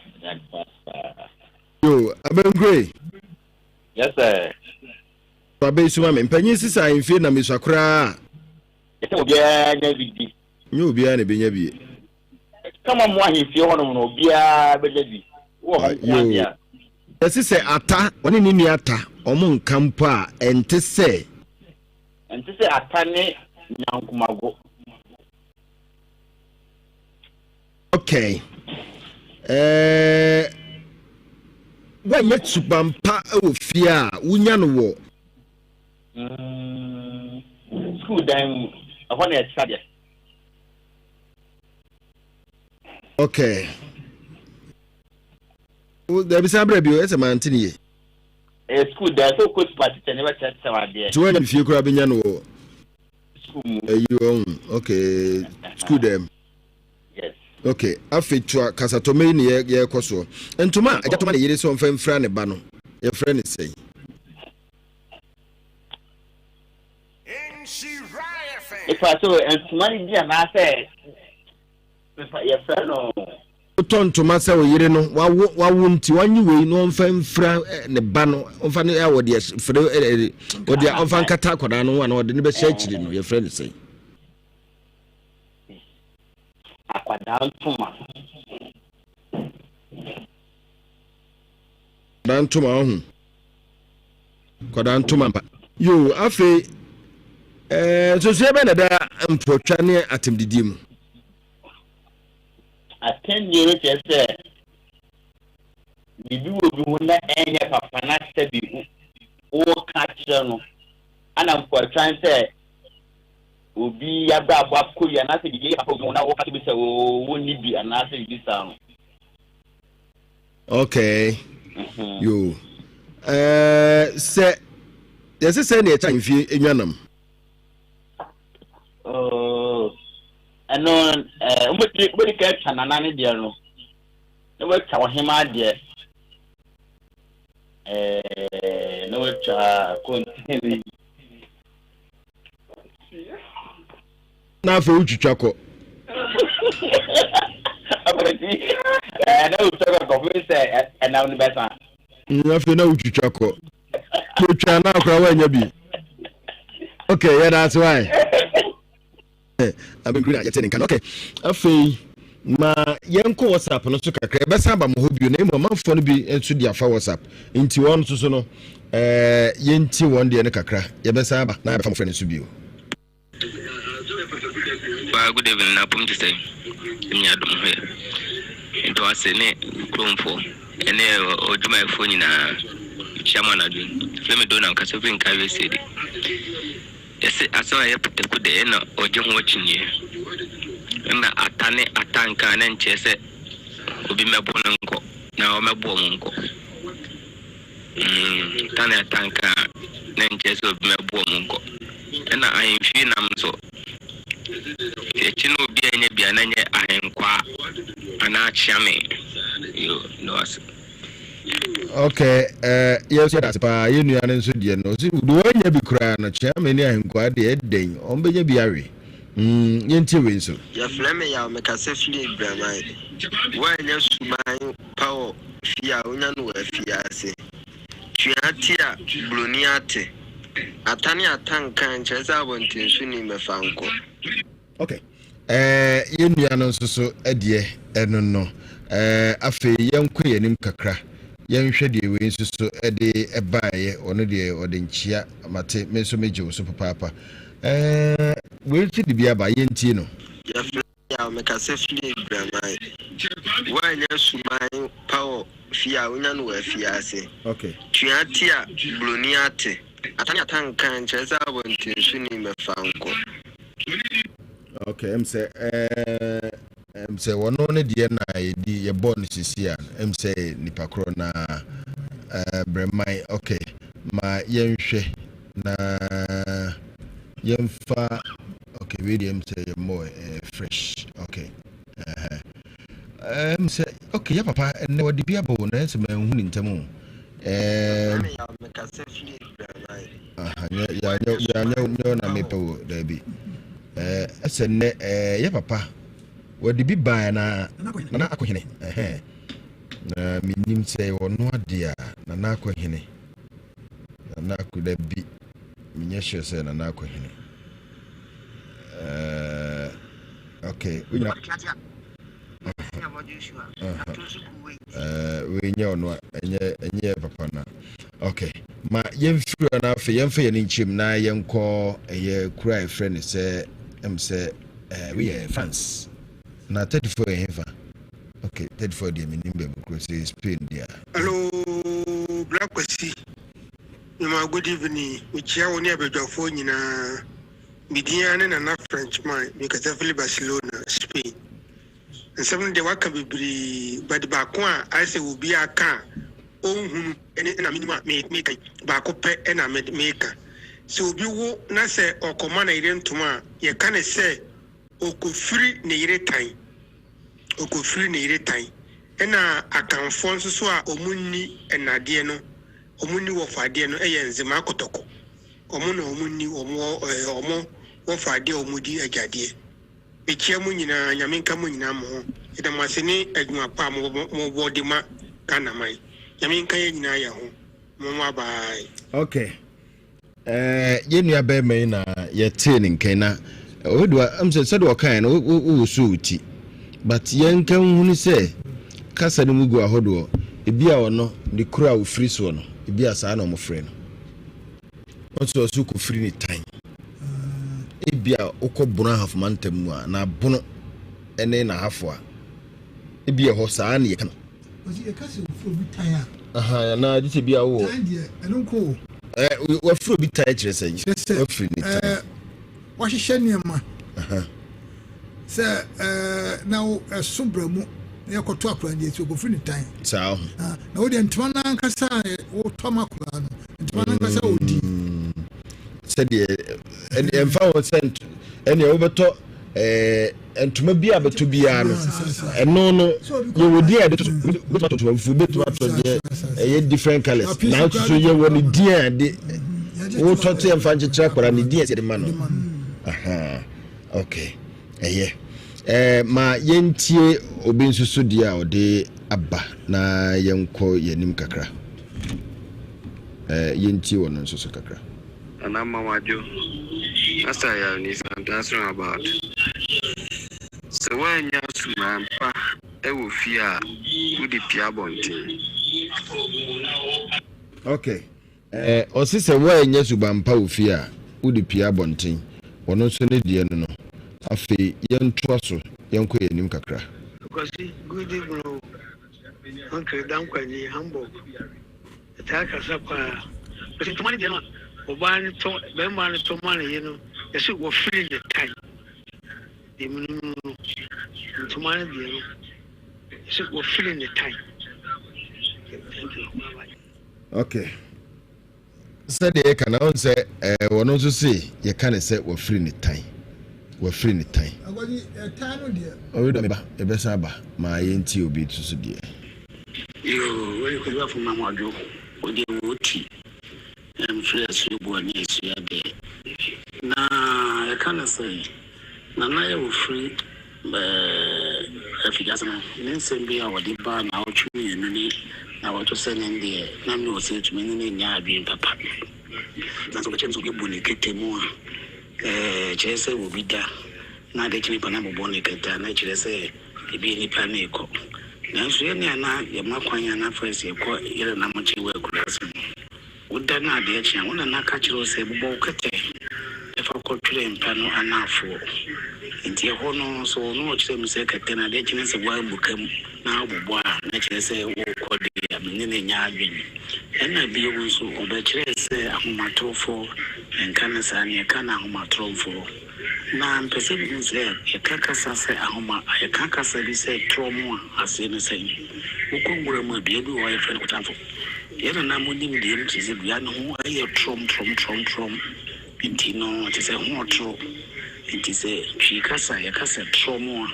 Yo, abengre. Yes sir. Babe suma me mpanyin sisa imfie na mesakura. Ese obia nya bidi. Nyo obia na benya bie. Kama mo ahimfie hono no obia benya bi. Wo ho kwabia. Ese se ata, oni ni ata, omo nkampo a ente se atane nyankumago. Okay. Wa yetsubampa ofia wunya no wo. School dan ahona e tsade. Okay. O da bisa brabio ese mantini ye. School dan so coach party never chat sawade. So when fie kura benya no wo. School. Okay. School dem. Yes. Okay, afetua kasatome ni ye koso. Entuma ajatoma ne yire so mfa mfra ne ba no. Ye frɛ ne sei. so and money be an asset. Your friend no. Ton to massa o yire no wa wonti wanyi we no mfa mfra ne ba no mfa ne awo de fre o de mfa nkata akoda no wa no de ne be hye chiri no your friend say akwada ntuma dan tuma ho koda ntuma mpa yo afi so se be na da mpotwa ne atemdidi mu attend you just say bibi wo bi wona enye papa na stebi o catch no ana for trying say obi ya ba ko ya na se bibi papa mo na o catch bi say o woni bi ana se bibi sa no okay yo se yes say na e chan fi enwanam ano umbe ka chana nane dia no no we cha ohima dia no we cha continue na fa utwitwa ko abati na utwitwa ko we say na uni besa na fa na utwitwa ko utwa na akwa wa nya bi okay yeah that's why I've been great at getting okay. Afi ma yenko WhatsApp no so kakra be sa ba mo hobio na mo manfo no bi enso dia fa WhatsApp inti won so no yenti won de ne kakra ye be sa ba na be fa mo friend so bio. Ba good evening na pum tse nya dum he into asene kromfo ene oduma efo nyina chama na dun fleme do na nkaso fin ka we sedi ese aso ya pekude na oje ho chinye na atane atanka na nchese obi mebo nko na o mebo nko tane atanka na nchese obi mebo nko na ahemfi nam so echino obi enye bia na nye ahenkwa ana chiame yo no as okay yes that's pa yenu ya nso die no si do wanya bi kura na chiame ni ahenkwa de eden ombenya bi awe yenti we nso ya flame ya me kase fie bramai wanya suman power fia onya no afia ase tuatia bloniate atani atanka ncheza abontinsu ni mefanko okay yenu ya nso so edie eno no afi yenko yenim kakra yenhwe de we nso so ede ebaaye ono de odenchia mate menso meje wo so papa we ti de bia ba yenti no ya me kase fie bramai wanya suman power fia onya no afia ase okay tuatia bloniate atani atanka ncheza abontinsu ni mefanko okay say wono ne de na yedi ye born sisia say nipa kro na bremai okay ma yenhwe na yemfa okay we dem say more fresh okay say okay ya papa ne wodi bia bo na se ma hu ni ntemu ya na mepo dabi asenne ya papa wodi bi ba na akohene na minim say wono ade a na akohene na akoda bi minya hye say na akohene okay we nya ono enye papa na okay ma yemfira na afa yemfa ye nchim na yenko ye kura friend say say we are fans na 34 hefa okay 34 de minimbe ko say Spain dia hello Akwasi my good evening we woni abedwafo nyina midiane na Frenchman because of Barcelona Spain and seven de waka bibri but ba ko I say will be aka ohun na minima make ba ko pe na maker so obi wo na say okoma na ire ntoma ye kan say okofiri na ire tan ena akanfo nso so a omunni enade no omunni wo fade no eye nzema akotoko omunni omo wɔfa ade a wɔdi agyadeɛ mekyia mu nyinaa nyame nka mu nyinaa mo ho ɛda mo ase ne adwuma pa mo bɔde ma Ghana man nyame nka yɛ nyinaa yɛ ho mo bye. Okay. Yenua be me na ye te ne nkan na odo am se do kan na wo so uti but yen kan hunu se kasa ne mugu ahodo ebi a ono de kura wo free so no ebi asa na mo free no onso so ko free ni time ebi a okobuna half mantem mu a na bono ene na hafo a ebi e ho saa na ye kan ozi e kasa wo free bi time aha na dite bi a wo time de enunko we free bi time kire say we free ni time wahihye niema se na sobra mu na yakoto akura ndi eti ogofri ni time sao na wo de ntoma na nkasa wo toma akura no ntoma na nkasa odi se de emfa wo sent ene wo beto entuma bi abeto bia no eno no ye wodi ade to fu beto ato de different colors na so ye woni di ade wo to te emfa nchechira kwara ni di ase de ma no aha okay ma yentie obi nsusu dia ode aba na yenko yenim kakra yentie wono nsusu kakra ana mamajo asa ya ni santasro about so when ya sumampa ewo fia udi pia bonti okay osise when ya subampa ofia udi pia bonti wono so ne die no afi yentoaso yenko yenim kakra because good evening uncle dankwani Hamburg ataka sapa but tumani dia no obani to be man to man you know yesi wo free the time the minimum tumani dia no yesi wo free the time. Okay said ye kana on say wono so say ye kana say wo free the time we free ni time agodi time no dia o do me ba e be sa ba ma yenti obi tusu dia yo we ko ba fu mamajo o de woti free so bo ni so ya de na e kana say na na ye free afigasa no ni sembi a wodi ba na o twu yenu ni na wo to sene ndi na mi o se tumi ni nya adwen papa na so chenzo ke boni ketemu chese ubida na de chini pana bobone keta na chese ibi ni paniko na so ye na ye makwanya na first ye ko ire na mo chiwe kurasi uda na de chia wona na ka chiro se bobo kete e fa ko tire mpano anafo nti e hono so no chire mi se kete na de chini se wa bukam na bobo a na chese wo ko de amene ne nya adwen ena bi wo so oba chire se ahomatrofo enkana sane kana ahomatrofo na mpese bi se e kakasa se ahoma e kakasa bi se tromo ase ne se ukongura mu bi ebi wo ye fe ko tanfo yena na mo nim de mtise bia no ho aye trom nti no te se ho tro nti se twi kasa ye kasa tromo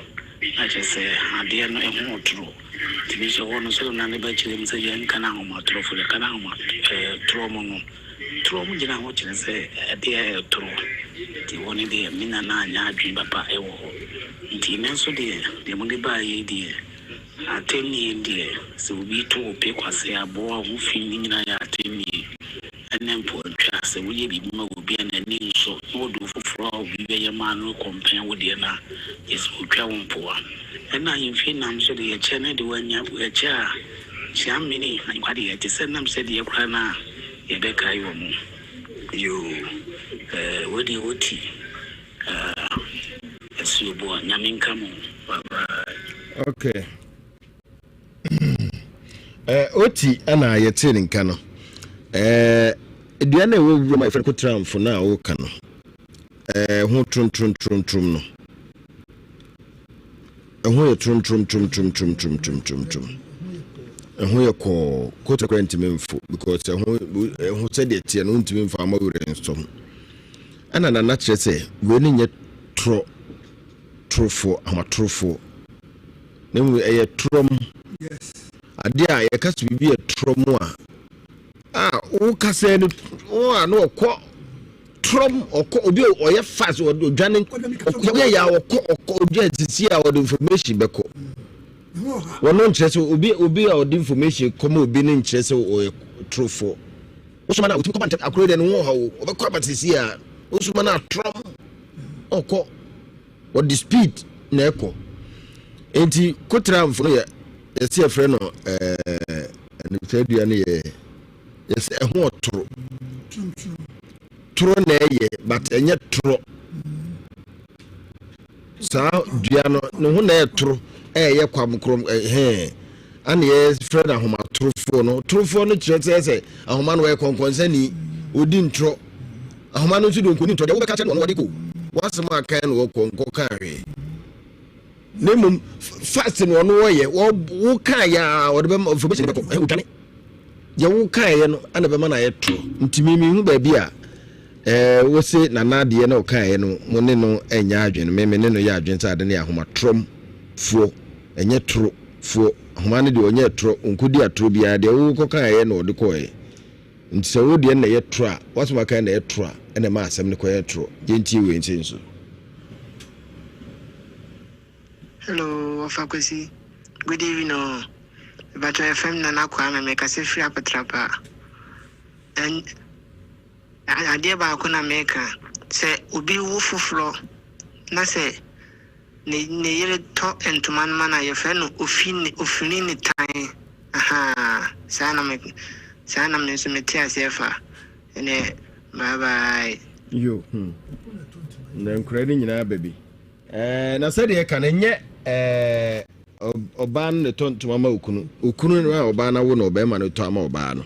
a je se ade no e ho tro ti bi so wono so na ne ba chire mse ye kana ahomatrofo ye kana ahoma tromo no tromo jina ho chire se ade e tro ti woni de mina na anya adwi papa e wo nti nenso de mo de ba ye de ateni de se obi to pe kwase abo a ho fi ni nyina ya ateni enempo twa se wo ye bibi ma obi na ni nso wo do foforo obi be ye ma no kompen wo de na yes otwa wo mpoa ena yimfi nam so de ye chene de wanya ye cha chiamini na kwade ye te se nam se de ye kra na ye be kai wo mu yo wo de oti esu bo nyaminka mu baba okay oti ana ye te nka no eduane wo wu my friend ko tramfo na wo ka no ho trum no ho ye trum ho ye ko to kwenti memfo because ho said it no ntimi mfa ma wure nso ana na kire se we ni nye trofo amatrofo na mu ye trom yes ade a ye kaso bibi ye trom a o kase no o ano ko trom obi oye fast or dwane oye ya oje tisi a the information beko wono nkyerese obi a the information come obi ne nkyerese o true usuma na utima comment akure de no ho obekọ batisi a usuma na trom okọ what the speed na eko enti kotra mfo no yesi afre no and tedua ne yes ehun otoro tro na eye but enye tro sa dua no ho na etro eye kwam krom ane yes friend ahoma trofo no kyerɛ sɛ ahoma no wɛ konkonsa odi ntro ahoma no nso do nkoni ntro de wo bɛka kyerɛ no wɔde ko wasɛm aka no wɔkɔ kaare nemum fast no no wɔyɛ wo kan ya wɔde bɛ information bɛkɔ udane ye wo kan ye no ana bɛ ma na yɛ tro ntimi mi hu ba bi a wo se nana de na wo kan ye no mo ne no enya adwen me ne no yɛ adwen sa ade ne ahoma trom fuo enye tro fuo ahoma ne de onye tro nkudi atro bia de wo kɔ kan ye no de kɔ ye nti sɛ wo de na yɛ tro a wasoma kan na yɛ tro a ene ma asɛm ne kɔ yɛ tro ye nti we nti nso. Hello, Akwasi. Good evening. But FM Nana Kwame make us free up a trapper. And I dear Bakuna maker say, Ubi Wufu floor. Na say, ne talk and to man, your friend Ufini time. Aha, Sana makes me tear safer. And bye bye. You, then credit in our baby. And I said, I can oban ne tonto mama okunu na oban na wo na obema ne to ama oban no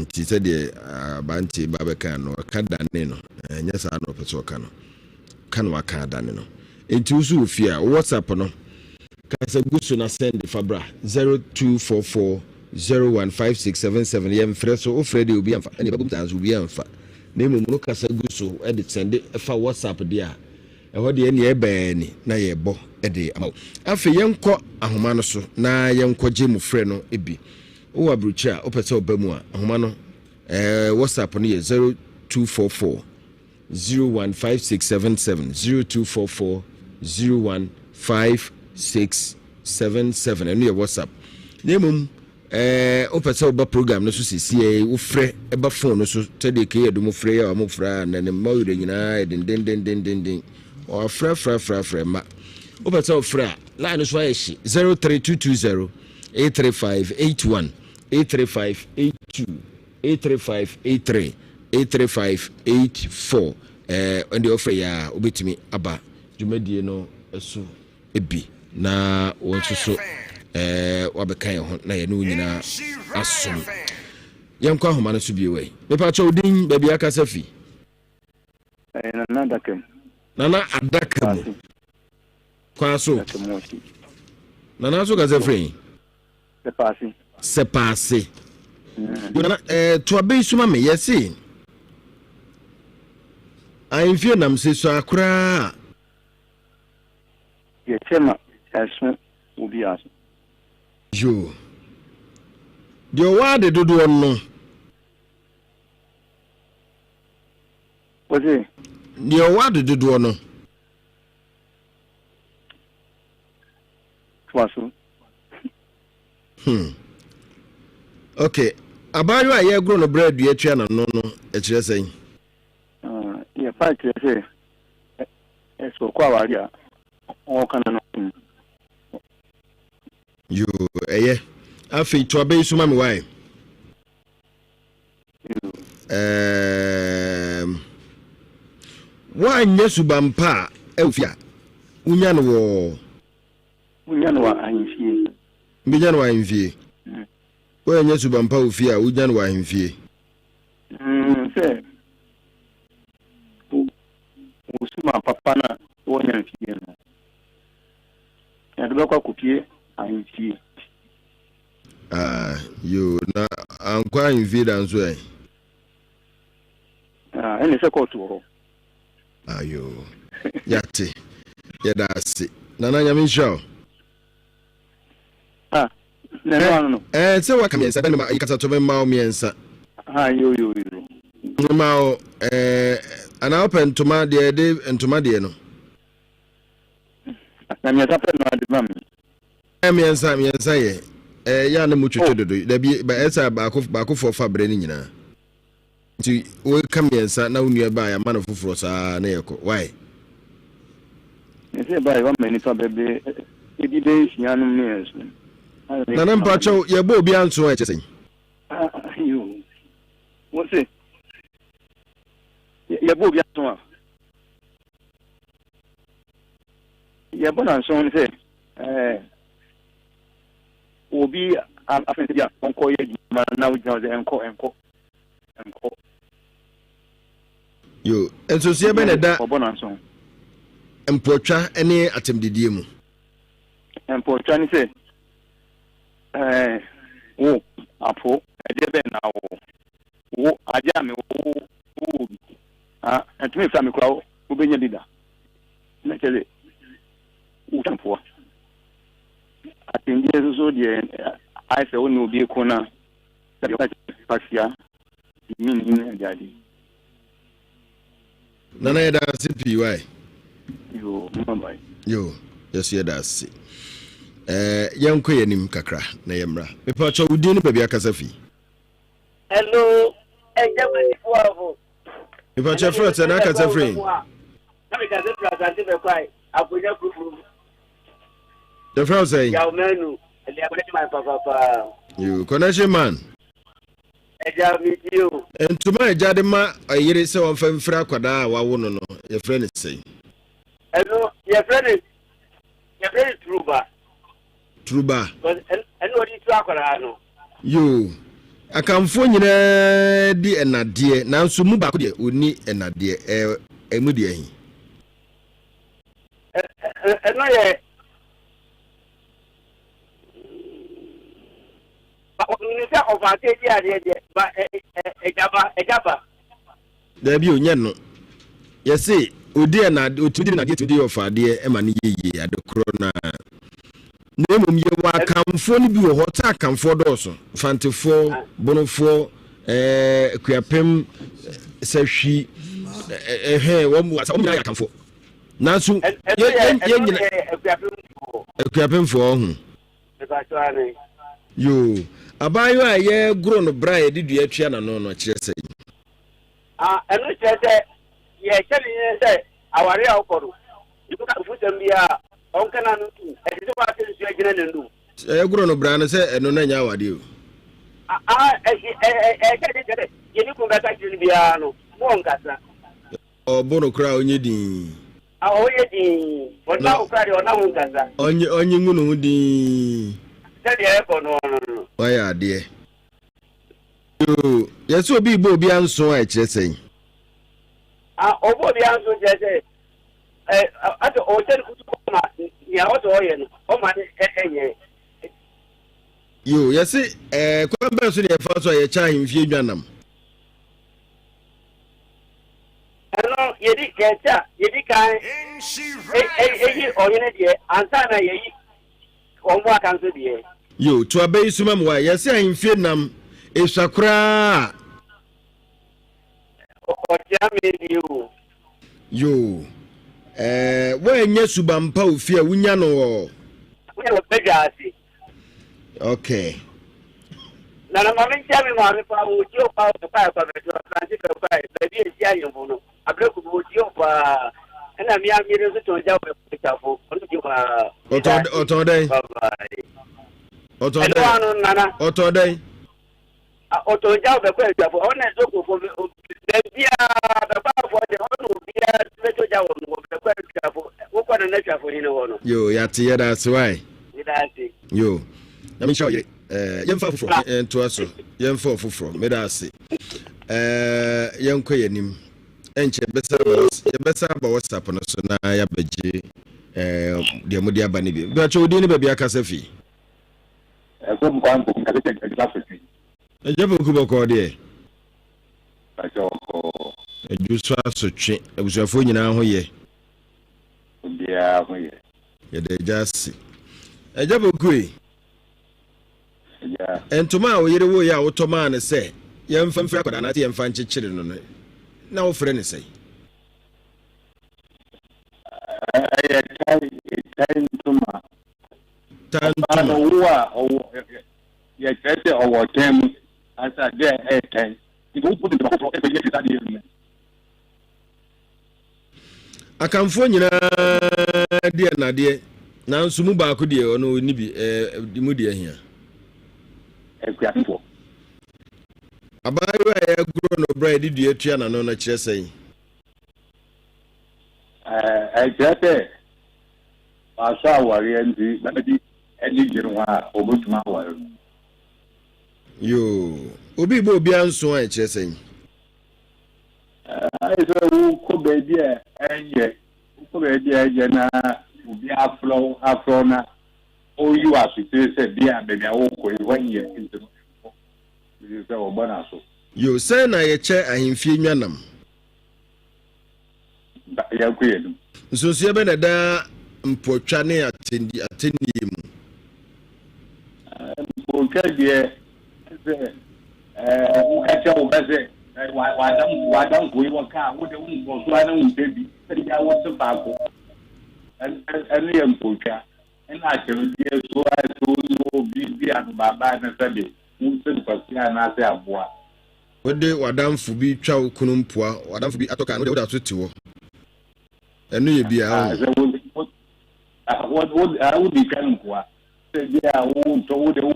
ti se de abanti babeka no ka dane no nya sa no peso ka no kan wa ka dane no enti usu ofia WhatsApp no ka se gusu na send fabra 0244 015677 yem freso o fredi obi amfa ene babu tanzo obi amfa na emu no ka se gusu edit send fa WhatsApp dia ehode ene ebani na yebo ede amaw afi yenko ahoma no so na yenko je mu frɛ no ebi o abruchi a opese obamu a ahoma no WhatsApp no ye 0244 015677 0244 015677 eno ye WhatsApp nemum opese oba program no so sisi wo frɛ eba phone no so tede ke ye do mu frɛ ya mo frɛ na ne mawure nyina den or fra ma opeta ofra line so ayeshi 03220 83581 83582 83583 83584 and the offer ya obetimi aba dwumadie no eso ebi na wonso so wabekan ho na ye no nyina asom yanko ahoma no so biwe mepa cha odin ba bia ka safi na dakem nana adaka mu kwaso nana so gaze free sepasi nana to abe suma me yesi I feel nam se so akra ye tema aso obi aso yo dio wa de dodo no oje dio wa de dodo no twaso okay abayo a ye gro no bread ye twa na no e kire sen ye fa kire se so kwa wari a o kana no yo eye afi to abe suma me why wanye subampa efia unya no wa ahimfie binya no ahimfie wanye subampa ofia unya no ahimfie se usuma papa na wonya ahimfie no ya do kwa kupie ahimfie yo na ankwa ahimfie dan so ene se ko to ayo yate yadase nana nyame show no se wa kamiensa bene ma ikata to be ma o miensa yo ma o ana open ntoma de ntoma de no na me tape no ade mam miensa ye ya na mu twetwe dodo da bi ba esa ba ko for fabre ni nyina nti we ka miensa na onua ba ya ma no foforo saa na yeko why ese ba wa mani fa bebe evidence nyanum ne yesu na mpa cho ye bo obi anso e chesen yo what say ye bo obi anso ye bo na so ne say obi afense dia onko ye ma na ujia ze enko yo enso sie be ne da obo na so empotwa ene atemdidie mu empotwa ni say wo apo ede be na wo aja me wo entumi fa me kwa wo benya dida na chele wo tampo atenje so de ai se woni obi ko na se ka pasia min jadi nana ya da CP why yo mama yo yes ya da si yanko yanim kakra na yemra me pa cho udi ni bia kasafi hello Akwasi Boafo me pa cho front na kasafi na me kasafi asante be kwai akonya kufuru the front say ya menu ele akonya my papa you connection man eja video entuma eja de ma ayire se won fa mfira kwada wa wo no ye friend say hello ye friend Truba and what is akwara no yo akamfo nyina di enade na nso mu ba ko de oni enade emu de ahi no ye ba ni se ofate di ade ba ejaba da bi onye no ye say odi enade otudi na de ofade e ma ne yeye adokro na nemu ye wa kamfo ni bi wo hota kamfo doso fantefo bonofo kuapem sahwi wo mu asa ya kamfo nanso ye nyina kuapem fo ho yo abayo a ye gro no bra ye didu atwa na no kire sei eno chese ye cheli se aware akoro ibu ka futem bia onka na nutu ese wa se su agina nendu gro no bra na se eno na nya awade o ye ni kunga kiri bia no mo nkasa bono kra onye din onye din ona ukari ona nkasa onye ngunu din sadi e ko no waya ade yo yeso obi bo obi anso a kire sei obo bi anso jese ato hotel kutu ma ya oto oye no o ma enye yo yesi kwamba so ne fa so ye cha himfie dwanam ano yedi kan oye ne die ansa na yeyi omo akanso die yo to abai suma mwa yesi himfie nam esakura o jame dio yo wenye subampa ofia wunya no wo bedasi okay na mama chame mama pa ujo pa kwa beto Francis kwa baby esia yombo abre ku ujo pa na mi amire so to ja pe chafo onjo pa otodai nana otodai otoja be kwa chafo ona so ko fo bia baba fo de ono bia beto ja wo be kwa chafo wo kwa na chafo ni no yo yati ya that's why idati yo na mi show ye yemfa foforo ento aso yemfa foforo me da ase yenko yanim enche besa ba WhatsApp no so na ya beje de mo dia ba ne bi ba cho di ne ba bia kasa fi so mo kan ko ka te kasa fi ejabo ku boko de ajo ko ejuso asotwe abusafo nyina ho ye bia ho ye ye de jasi ejabo ku ya entoma o yere wo ya otoma ne se yemfa mfa kwada na te yemfa nchechire no na wo frɛ ne sɛ I time to my tan no wo a ye tete o tem as a there time you don't put it back for every year that year akamfo nyinaa de na de nanso mu baako de ono ni bi mu de ahia ekwatifo abayo ya gro no bride de atua na no na kire sɛn tete asa wari ndi badi edi jiru ha obotuma wari yo obi bo obi anso a kire sɛn so ko baby enye na obi afro na o you asite se bia baby awo ko iwanye nti se obana so yo sɛ na ye che ahemfie nwanam ya ku yedu nsoso ye be na da mpotwa ne atenie mu o kaje se ukacha ubaze wadam ko iwo ka wo de wo so ana wo bebi se ya wo se ba ko ani em mpotwa ina akere die so no bi anu baba na sabe wo se pasi ana se aboa wode wadamfo bi twa okunu mpoa wadamfo bi atoka no de woda so tiwo enu ye bia wo di kan mpoa se bia wo to wo de wo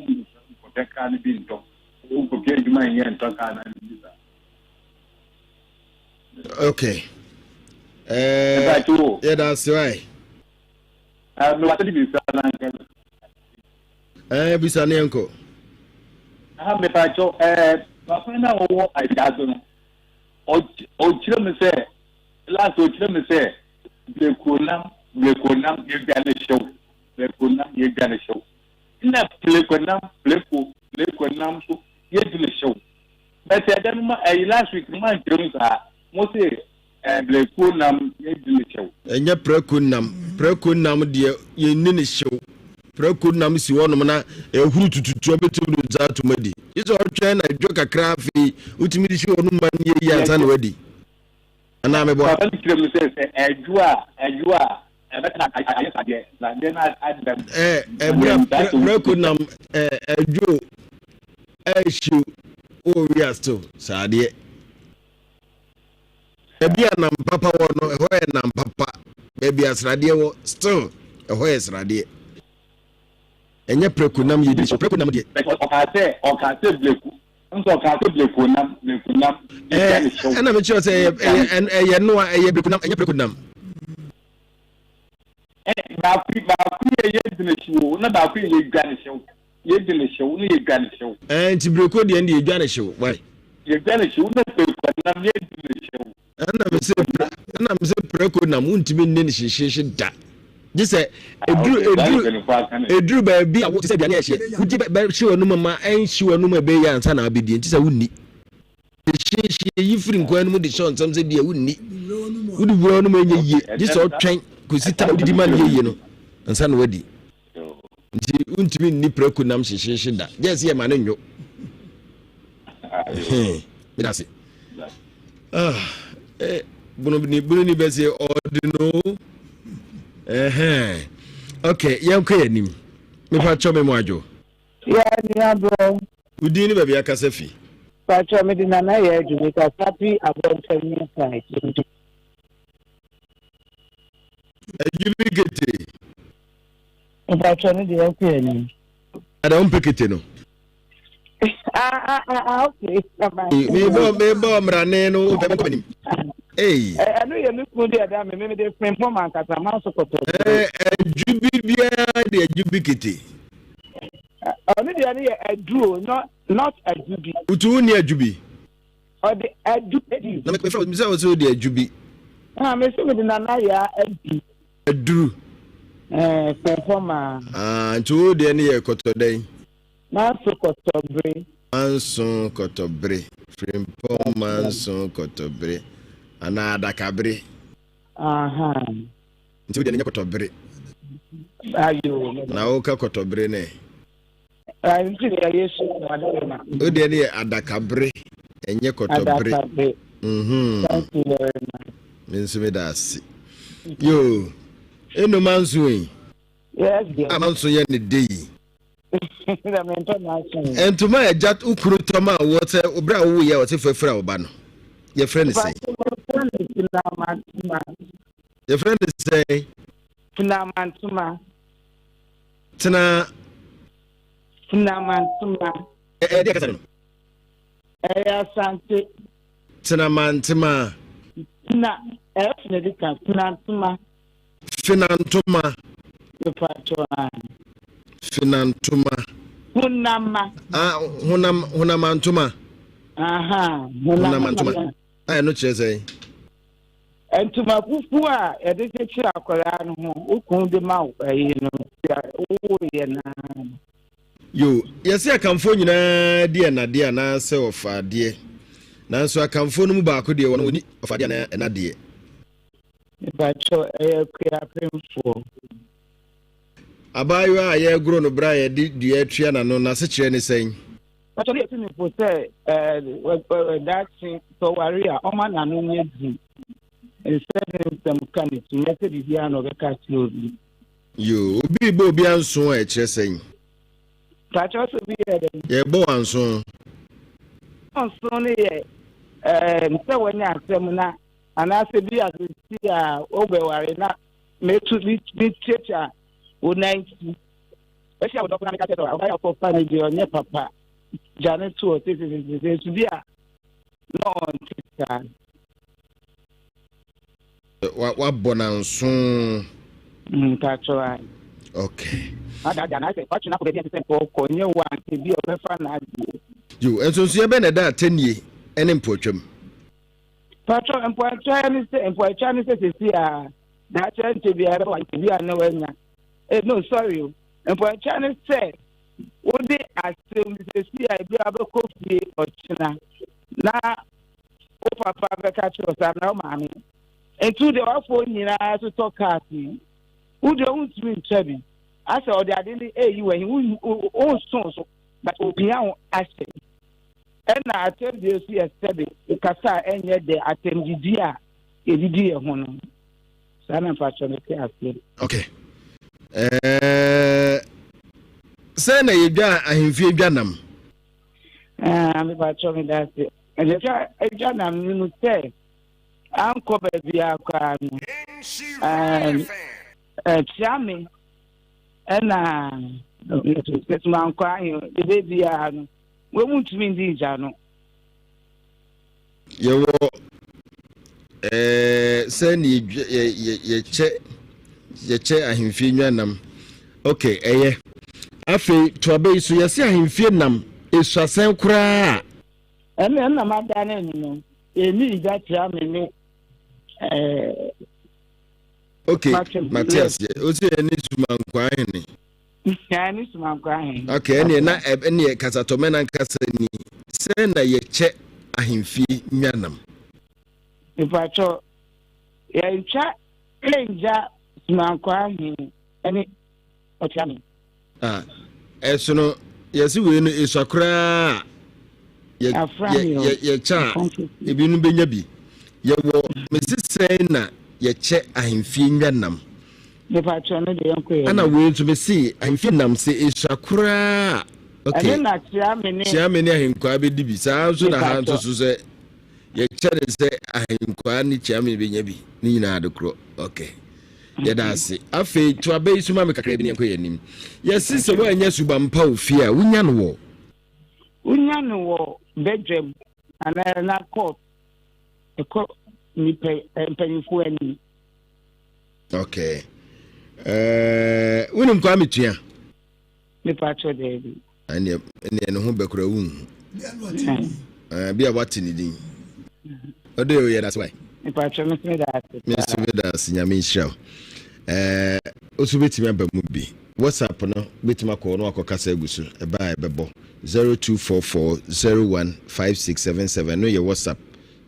ko te kan bi nto wo ko ke juma yen to kan na bi sa okay yeah that's right no what did you say na nkan bisa ne enko me pa cho papa na wo aidazo no o chire me se last o chire me se blekonam ye gane show blekonam ye gane show ina blekonam so ye gane show but then ma last week ma chire sa mo se blekonam ye gane show enya prekonam de ye nini show prekonam si wonom na ehuru tututu obetu za tomadi iso otwe na dwo kakra fi utimi di shi wonum man ye yi ansa na wadi ana me bo papa ni kire me se ejua ebeta ayesa de na de na adam prekonam ejo eshu o wi asto saade ebia na papa wono eho e na papa ebia asrade wo still eho e asrade enye prekunam ye di prekunam de okase bleku nso okase blekunam ana me chiro say ye no ye prekunam enye prekunam ba ku ye dine shiwo na ba ku ye gane shiwo ye dine shiwo ni ye gane shiwo nti breko de ye gane shiwo why ye gane shiwo na prekunam ye dine shiwo ana me se prekunam untimi nne shishishi da Jise edru ba bi a wo tse biane ehye wuti ba hye wonu mama en hye wonu ma be ya ansa na abedi ntisa wunni hye yifiri nkwan mu de shon sam se dia wunni wudi wonu ma enye ye jise otwen ko sita wudi man ye no ansa na wadi nti untimi ni prekunam hye da jese ye ma no nyo midase bunu ni be se ordino okay yanko yanim me pa cho me moajo ya ni abo udini ba bia kasafi pa cho me di nana ya ejumi ka sapi abonfani sai ejumi gete pa cho me di yanko yanim ada umpekete no okay me bo mrane no be ko nim anu ye mi ku de da me de frame for man kata man so koto jubi bia de jubi kete anu de ani adu not ajubi utu ni ajubi o de ajubi na me prefer me say o so de ajubi me so me de na ya aduru performer ntu de ni ye koto den manso kotobre frame for manso kotobre ana adakabre nti de kotobre ayo na o ka kotobre ne nti de yesu na o de ne adakabre enye kotobre Thank you very much. Minsumidasi. Yo, eno mansuin. Yes, dear. Amansu ye ne dey. Entuma ya jat ukuru toma wote obra wo ye wote fefra oba no. Your friend is saying. Your friend is saying. Funamantuma. Tana. Funamantuma. Asante. Tana mantuma. Na F-Medica. Funantuma. Finantuma. Finantuma. Hunama. Hunamantuma. Aha. Hunamantuma. I know Chese. And to my pupua, a detective, who could the mouth, you, yes, I can phone you, dear Nadia, na so of a dear. Now, so I can phone you back with you of a dear and a dear. But so a for. About you are a grown O'Brien, did the Atriana, no, not such anything. But I didn't say, that thing, so Aria, Oman and Nunezi, and sending some candidates to make it the ano of the castle. You be Bobian so a chessing. Touch also be a bow and so. On Sunday, so when you are seminar, and I said, be as we see over Warina, made to be teacher, would 90. But I would not make a for family on your papa. Janet to this is to be a long time. What bonanson? That's right. Okay. I said, watching up with the for you want to be a fan. You and so see a Beneda 10 years and importum. Patron and for Chinese and for Chinese is here. That's to be a to be a no, sorry. And for Chinese say, would they assume to see I be able to coffee or China? Now, oh, Papa, catch us now, mammy. And to the awful, you know, to talk at me. Who don't mean Chevy? I saw the identity, you and you all stones, but Opian asset. And I tell you, see a study, the Casa and yet they attend the dear, a dear one. Son of a okay. Say na yedwa ahemfie dwanam. Me ba cho me that. And the dwanam you say anko ba bia kwa no. Chame na it's man kwa yo the baby ya no. We muntumi ndi ja no. Yewo say ni ye che ahemfie dwanam. Okay, afi to abai so yesi ahemfie nam esuasen kura na madane no eni gatra me ne okay Matthias o se eni sumankwa hene ya ni sumankwa hene okay eni kasatome na nkasa ni se na ye che ahemfie nwanam ifacho ya ncha enja sumankwa hene eni otiame esono yesi we no esakura ye cha ebinu benya bi ye wo mesisei na ye che ahemfie nwanam me patro no de yanko ana we nso besi ahemfie nam se esakura okay na tia me ne ahenkwa abedi bi saa so na ha nso so se ye che de se ahenkwa ni tia me benya bi ni nyina adekro okay. Yadasi afi to abai suma me kakra bi ne enko yanim yesi se wa anya suba mpa ofia wunya no wo bedroom ana na court mi penifo ani okay wonu kwa metua me patcho dey ani no ho bekura wun bia watini din ode o that's why me patcho me das nyame nhyira osu betimi aba mu bi WhatsApp no betima ko no akokasa agusu eba ebebo 0244015677 no ye WhatsApp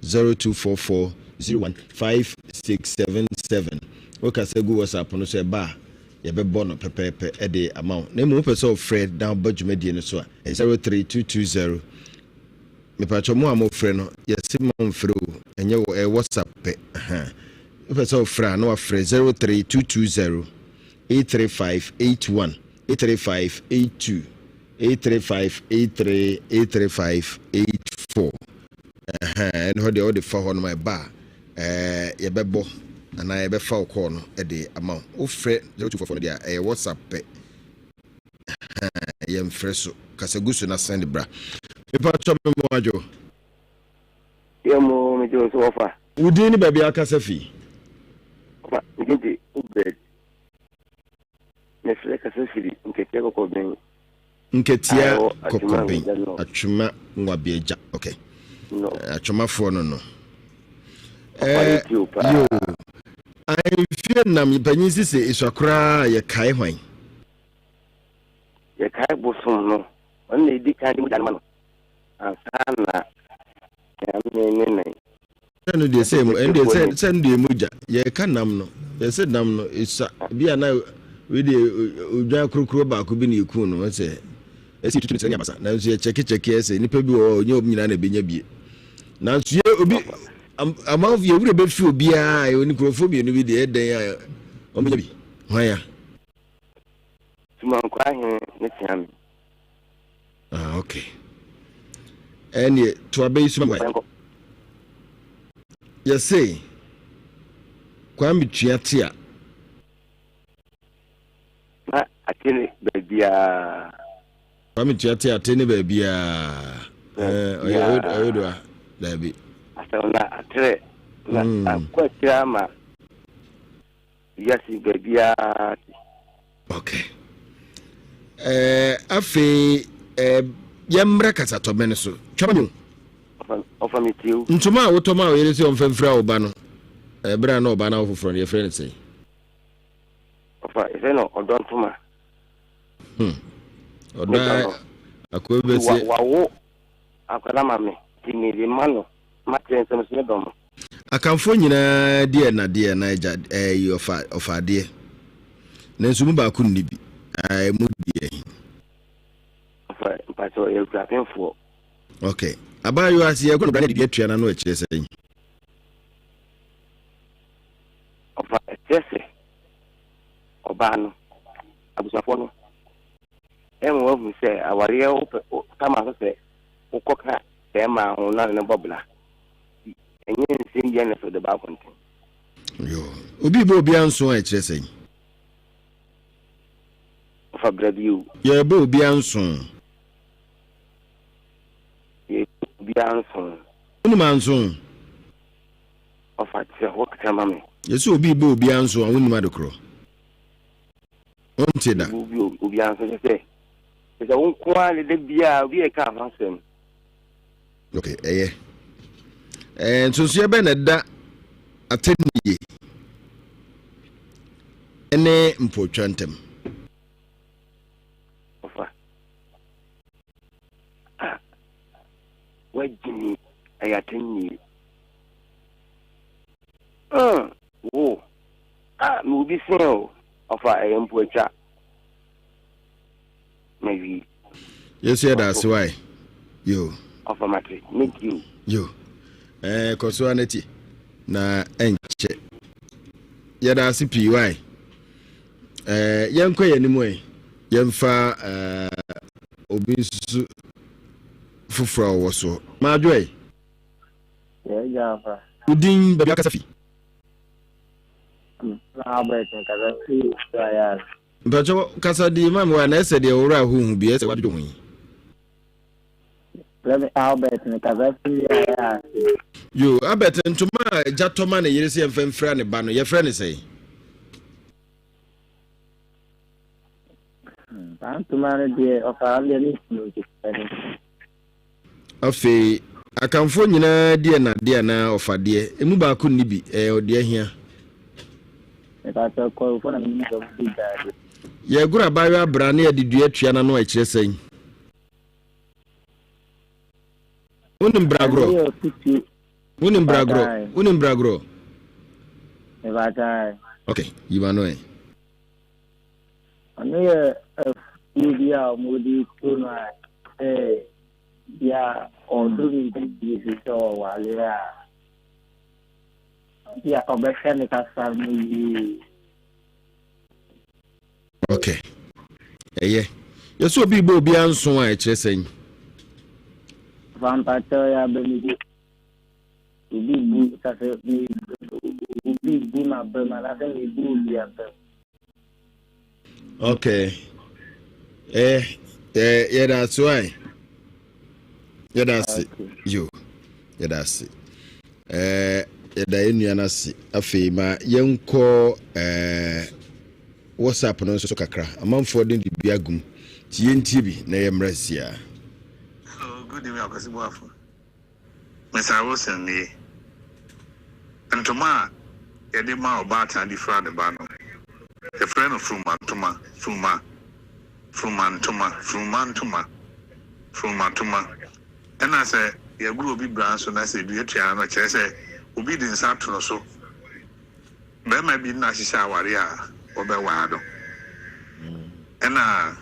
0244015677 okasa gu WhatsApp no so eba ye bebo no pepepe e de amount na mu person Fred down budget no so 03220 me pa cho mu amo Fred no ye Simon Fro, and you a WhatsApp. If I saw Fra, no, 03220 83581 83582 83583 83584. And how the 4 on my bar. Yebebo, and I ever found corner at the amount of Fred 0244 there, a WhatsApp. Yem fresh, Casagusu, na send the bra. If I chop me more, Yamo, me do so offer. Would any baby a Casafi? We get the bed. Next like a society, in Ketego Cobain. Nketia Cocobain, a chuma Wabia. Okay. No, a chuma for no. Yo, I fear Nam Panisi is a cry a kai wine. Your kai was no. Only the kind of man. And Sana. And they say, and they said, send the Muja. Ye can namno. They said namno. It's be a now with the Uja Kruba could be Kuno. I say, I see to Yamasa. Now she check yes, and Nipabu or Yomina Binyabi. Now she will be among you would be few beer, Nicophobia, and with the head day. Or maybe. Why? Ah, okay. And yet, to a base of my. You say, Kwame Chiatia. I tell it, baby. Kwame Chiatia, tenny baby. Baby. I found that I tell it. I'm quite drama. Yes, baby. Okay. I feel. Yamra kasa to meneso twabanu ofa me tiu ntuma wotoma o yere se on famfra oba no bra na oba na ofofro ne friend say ofa ife no odon tuma oda akobe se wawo akala mame tiniri mano matren sem se dom akamfo nyina de na eja ofa de na nsumu ba ku ni bi mu de okay. About you as you're going to get to an which is saying. Jesse Obano Abusafono. And what we say, our real come out say, Ukoka, Emma, or not in a bubbler. And you see the end of the balcony. Yo, Ubibo Bian so I say. For bread you. Yeah, Bo Bian soon. Bianson. Unimanson. Of at what time? Yes, will be Bo Bianso and Unimadocro. Won't it? Bianson say. It's a one quality beer, we can't answer. Okay, eh. And so she been that attend ye. Any important. Why Jimmy? I attend you. Oh, movie sale of I am poacher. Maybe. Yes, yeah, that's why. You. Of a matter, make you. You. Consuanity. Na enche. Yeah, that's PY. Young quay anyway. Young far obisu. Fufra was so. Madre. Yeah, Udin baby Kasafi. But Casa di man when I said the ora whom be as what doing. Albert and Kazafi. You, I bet and to my Jatoman, you see a friend, Bano, your friend say. I'm to manage the of our music. Afi akamfo nyina die na ofa die emu ba ko ni bi ode ahia e ba ta ko fo na mi do bi da ye gura ba ya bra na de dua tua na no a kire sen unim bragro e ba ta okay you ba no e ani e media mudi kuna Yeah, or doing this or while yeah, or mechanical family. Okay. Yeah. You so be bo bi anso a ekire sen. Vampire ya beni. Ubi bu ta se ubi bu na be na la se bu bi ate. Okay. Yeah, that's why. Yeah, that's it. You. Yeah, that's it. Yɛda yɛnnua no ase afei ma yɛnkɔ WhatsApp no nso kakra amanfoɔ de bi agum ti yɛntie bi na yɛmmra sia. Hello, good evening, Akwasi Boafo. Mr. Wilson ni ntoma yɛde ma ɔbaatan di fra de ba no yɛfrɛ no fruma ntoma ɛna sɛ yɛguru obi bra so na sɛ bi atua no kyerɛ sɛ obi di nsa to no so bɛrima bi na hyehyɛ aware a wɔbɛwaa do ɛna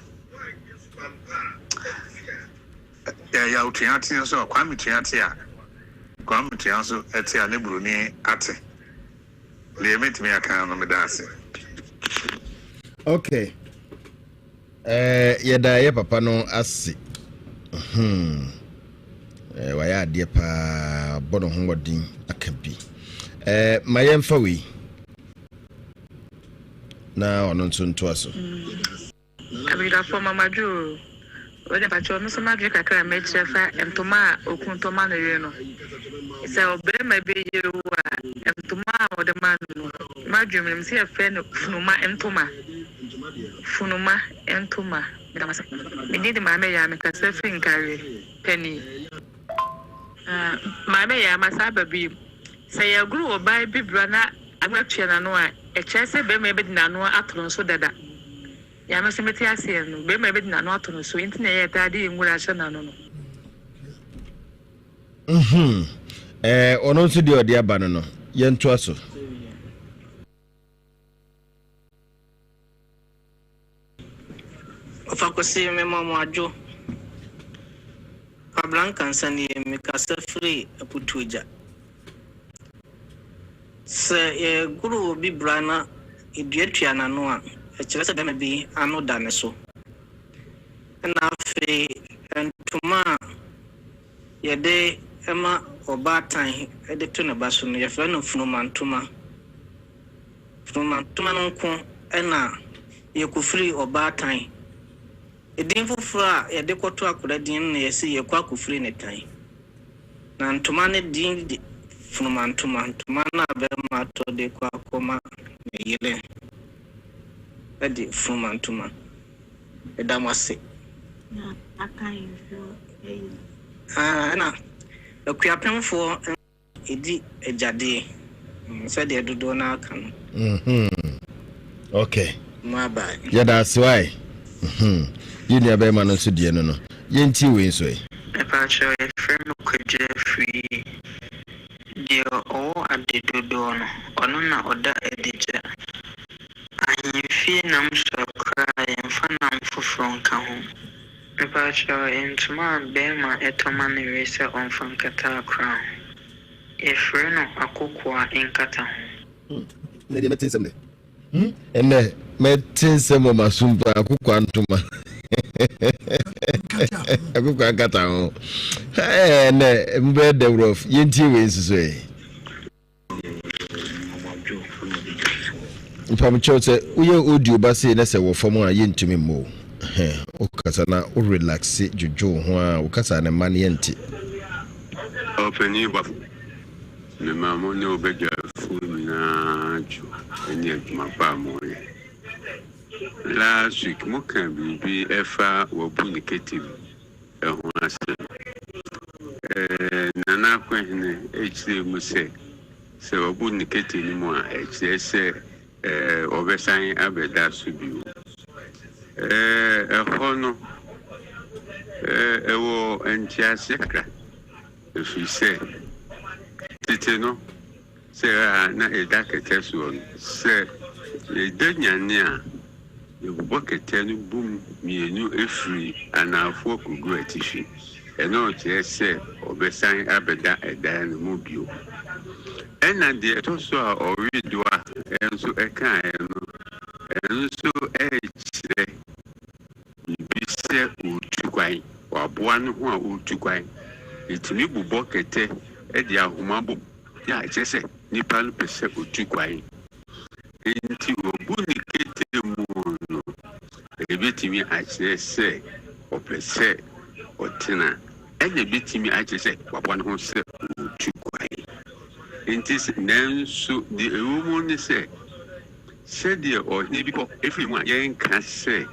yɛ otua te so kwame tua te a kwame tua so ɛte a ne buroni ate le metimi aka no me da ase. Okay. Yɛda yɛ papa no ase. Waya adeɛ paa bɔno ho wɔden aka bi. Ma yɛmfa wei na ɔno nso ntoa so. Abida for Mama Ju. Wede pacho no so madwe kakra mekyerɛ fa ntoma okuntoma no ye no. Sɛ obema be ye wa ntoma a ɔde ma no. Madwe mem sɛ yɛfɛ no funuma ntoma. Me did my mayor make a surfing carry penny. My mayor must have a beam. Say a grew or buy bibrana, I'm not sure I know a chess, maybe no atron so that. Yamasimeti Asian, maybe no atron so internet daddy in Gurashan. Ono nso de odi aba no yɛnto aso. Akwasi me mama ajo Ablanka nsani me kasa free aputuja se guru obi brana eduatua na no a kyerɛ sɛ dɛm bi ano da ne so na afi ntoma yɛde ema ɔbaatan ɛde to ne ba so no yɛfrɛ no funumantoma no nko ɛna yɛkofiri ɔbaatan edin foforo a yɛde kɔto akora din na yɛsi yɛkɔ akofiri ne tan na ntoma ne din de funumantoma na bɛma to de kɔ akɔma ne yele ɛde funumantoma ɛda mo ase na akan na akuapemfo edi ejade sɛ de dodo na aka no okay bye yɛda ase wai yini abema no so die no no yenti we nso e pacho e friend ko je free de o adedodo no ono na oda edija ahimfie nam so kra yemfa nam foforo nka ho pacho entuma bema etoma ne rese onfa nkata kra e friend no akokwa enkata ho ne de metin semne ene metin semo masumpa akokwa ntuma akokwa nkata ho ne mbe de rof yenti we nsuso e mpam chote uye audio base na se wo fom a yentumi mo o kasa na o relax jojo ho a o kasa na man yenti openi ba me mamo ne obeja fu na ju eni aduma pa mo last week mo kan bi efa wo publicative ho ase nana kwene echire mu se wo publicative ni mo a echire se obesan abeda so bi hono ewo enchiase kakra efise titeno se na edakete so se edanyane a ebobokete no bum mienu efri anafo kogu atifi ɛno kyerɛ sɛ ɔbɛsan abɛda ɛdan no mu bio ɛna deɛ ɛtɔ so a ɔredo a ɛnso ɛkaeɛ no ɛnso ɛkyerɛ bibi sɛ ɔretu kwan waboa no ho a ɔretu kwan ɛtumi bobɔ kɛtɛ ɛde ahoma bɔ yɛ akyerɛ sɛ nipa no pɛ sɛ ɔtu kwan nti ɔbu ne kɛtɛ mu no ɛbɛtumi akyerɛ sɛ ɔpɛ sɛ ɔtena ɛna ɛbɛtumi akyerɛ sɛ waboa no ho sɛ ɔtu kwan nti nanso deɛ ɛwɔ mu ne sɛ sɛdeɛ ɔhene bi kɔ ɛfiri mu a yɛnka sɛ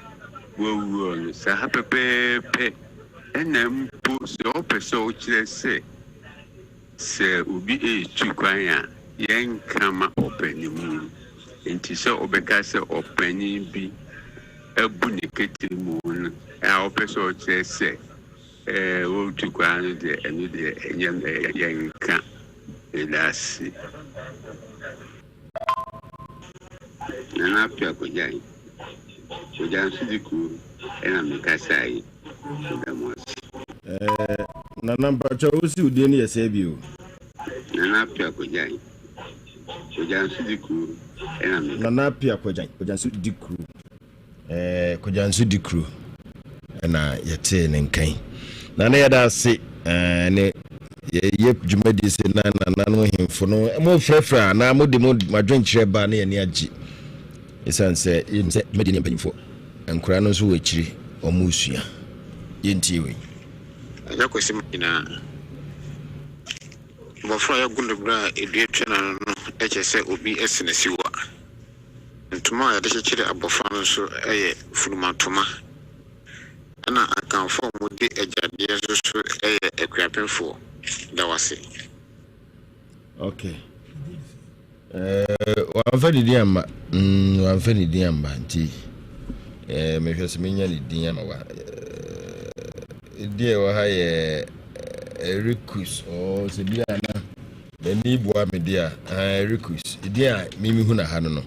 wawuo no saa ha pɛpɛɛpɛ ɛna mpo sɛ ɔpɛ sɛ ɔkyerɛ sɛ obi ɛretu kwan a yɛnka ma ɔpani mu nti sɛ ɔbɛka sɛ ɔpani bi abu ne kete mu no a ɔpɛ sɛ ɔkyerɛ sɛ wɔretu kwan no deɛ ɛno deɛ ɛnyɛ yɛnka ɛdaase nana apia kɔgyan nso de kuro ɛna mekasa yi ɛdamɔse nana mpakyɛ wosi wodie no yɛ sɛ bio nana apia kɔgyan nso de kuro ɛna mekasa nana apia kɔgyan nso de kuro kɔgyan nso de kuro ɛna yɛtee ne nkan nana yɛda ase ne yɛ dwumadi sɛ na nana no hemfo no mo frɛfrɛ na mode mo madwenkyerɛ ba na yɛne agye ɛsiane sɛ sɛ dwumadi ne mpanyimfoɔ nkora no nso wɔ akyiri ɔmo usua yɛntie wei ɛnyɛ kwasi mu nyinaa mmɔfra yɛ gu no berɛ a ɛdua twa no no ɛkyɛ sɛ obi asi ne siwa ntoma a yɛde kyekyere abɔfra no nso ɛyɛ funumatoma ɛna akamfo a wɔde agyadeɛ nso so ɛyɛ akuapemfoɔ da wase okay wamfa ne din amma nti mehwɛ sɛ menya ne din ama wa deɛ wɔ ha yɛ Rikus sɛ bi a na n'ani boa me deɛ a Rikus din a mimihu na ha no no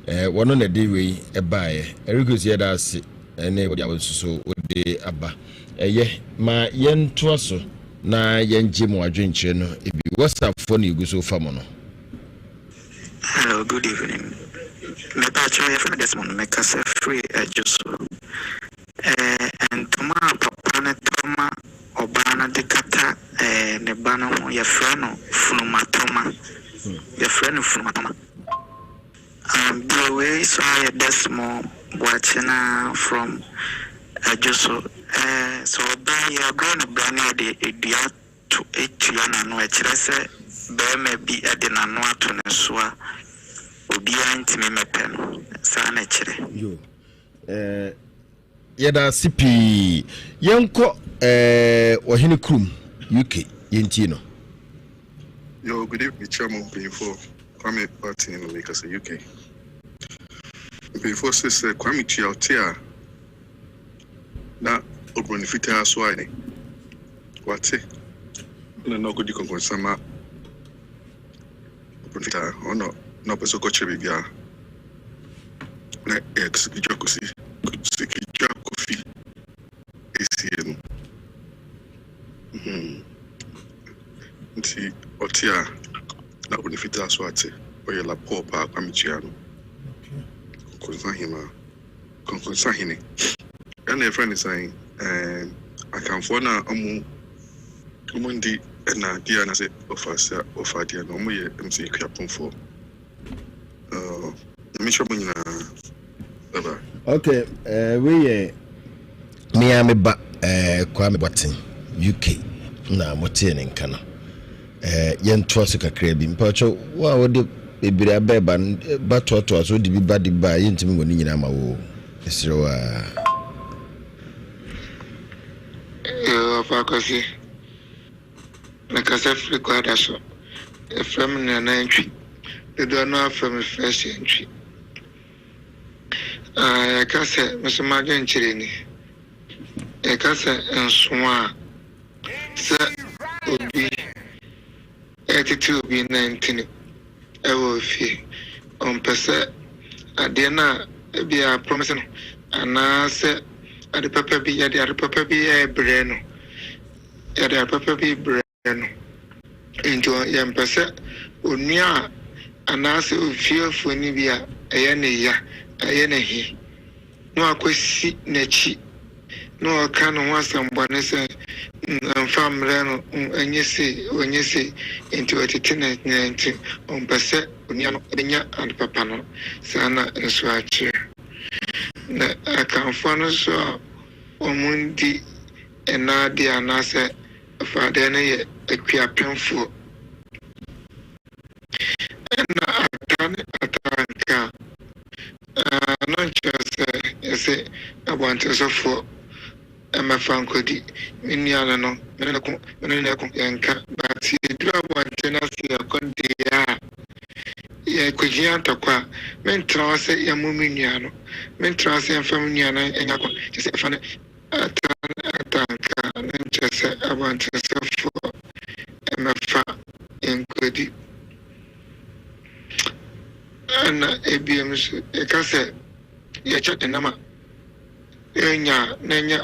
wɔno na de wei ɛbaeɛ Rikus yɛda ase ɛne wɔde awɔ so wɔde aba ɛyɛ ma yɛntoa so na yɛngye mu adwenkyerɛ no ebi WhatsApp no egu so fa mo no. Hello, good evening. Me patcho ya from Desmond me kasa free ajuso. And toma papa ne toma obana de kata ne bana ho ya frano funumatoma. Ya frano funumatoma. The way so ya Desmond watching from ajuso. So by your gonna brand de edia to etiana no echirese be me bi edina no ato ne so a obi antime mepe no sa na kire yo yeda CP yenko ohene krum UK yenti no yo good evening chairman before Kwame party in Lakers UK before say Kwame Chiautia na obronifita aswai wate na no go di konkonsama obronifita ono no peso koche bibia na ex ijokusi kofi ACN nti otia na obronifita aswate oye la popa kwamichiano konkonsahine and a friend is saying I can phone Mundi and Diana said of Diana no more MC Capon for Mission. Okay, we Miami Kwame Watson UK na motie ne nka no yen toase kakra bi mpacho wa wode bebira beba batoto so de bi ba de ba yentimi woni nyina ma wo esrewa Akwasi na kasa frequada so from na entry the do not from first entry kasa mesoma genchire ni kasa ensoa sa obi obi 19 ewo fi on pese ade na bia promise no ana se ade papa bi ya de ade papa bi e bre no yɛde papa bi brɛ no nti yɛmpɛ sɛ onua anaasɛ ofiefo ni bi a ɛyɛ ne ya ɛyɛ ne he no akwasi n'akyi no ɔka no ho asɛmbɔne sɛ mfa mmerɛ no ɛnyɛ se nti ɔtete ne nti ɔmpɛ sɛ onua no ɛbɛnya ade papa no saa na nso akyerɛ na akamfoɔ no so a ɔmo di ɛnaade anaasɛ afadeɛ no yɛ akuapemfoɔ ɛna atanka no nkyerɛ sɛ yɛsɛ abɔntesɔfoɔ ɛmɛfa nkɔdi mennuane no mene ne ko yɛnka but yɛduru abɔnte no ase yɛkɔdeɛ a yɛkɔgyina ntɔkɔ a mentena hɔ sɛ yɛmo me nnua no mentena hɔ sɛ yɛmfa me nnua no ɛnya kɔ kyɛ sɛ ɛfa no atanka no nkyerɛ sɛ abɔntesɔfoɔ ɛmɛfa yɛnkɔdi ana ebiem so yɛka sɛ yɛkyɛ de nama yɛnya n'anya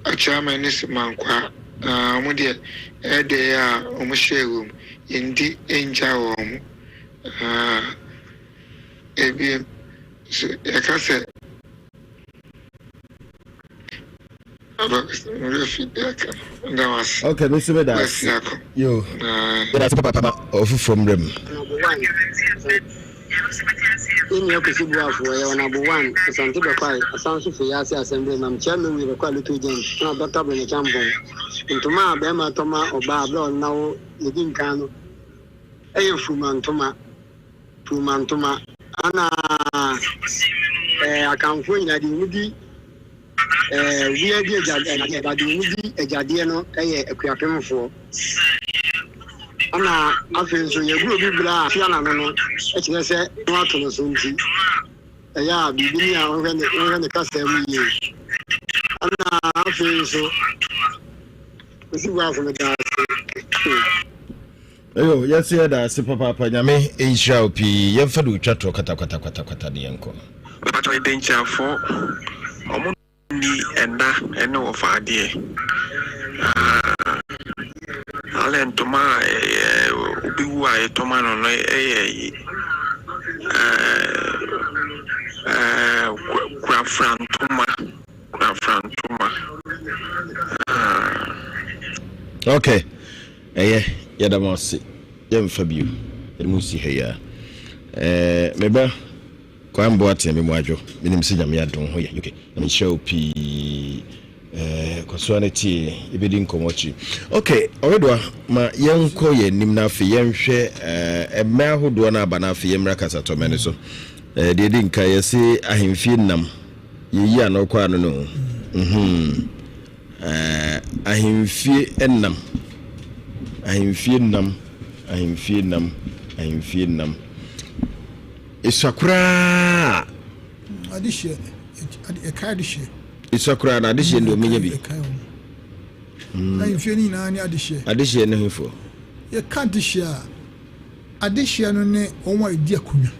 ɔkyeamene simankwa ɔmo deɛ ɛde a ɔmo hyɛ wɔ mu yɛndi ɛngya wɔ mo ebiem so yɛka sɛ okay, Mr. Medas. Yo, that's Papa from Rem. In your Akwasi Boafo, you are number one. Something about a sound of Yasi Assembly. I'm chairman with a quality agent, not Dr. Benachambo. Into my Bema Toma or Bablo now, you didn't can. A Fumantoma, Anna, I can find that you would. We are dear, but you need a Jadiano, a Kuapemfo. Anna, I feel so you will be glad, Fiana, it's a not to the Sunti. Yeah, be when the custom year. Anna, I feel so. This is well from the gas. Oh, yes, that's Papa Yame, a shall be Yafadu Chato Kata the uncle. But I danger for ni enda ene wo faade alen toma obi wu aye toma no no kwa frantoma okay yadamasi yemfa bio emusi heya meba kwambo ate me mwadwo minim se nyame adon ho ye okay na me show pi kwaswaneti ibedi nkomochi okay oredwa ma yenko ye nim na afi yenhwe emme ahodo na aba na afi yemra kasato mene so de di nka yesi ahemfie nam yeyi anokwa no no ahemfie nam Isakura adishe ekadishe Isakura na adishe ndo menye bi na infeni na ani adishe ne hifo ye kadishe adishe no ne onwa edi akunya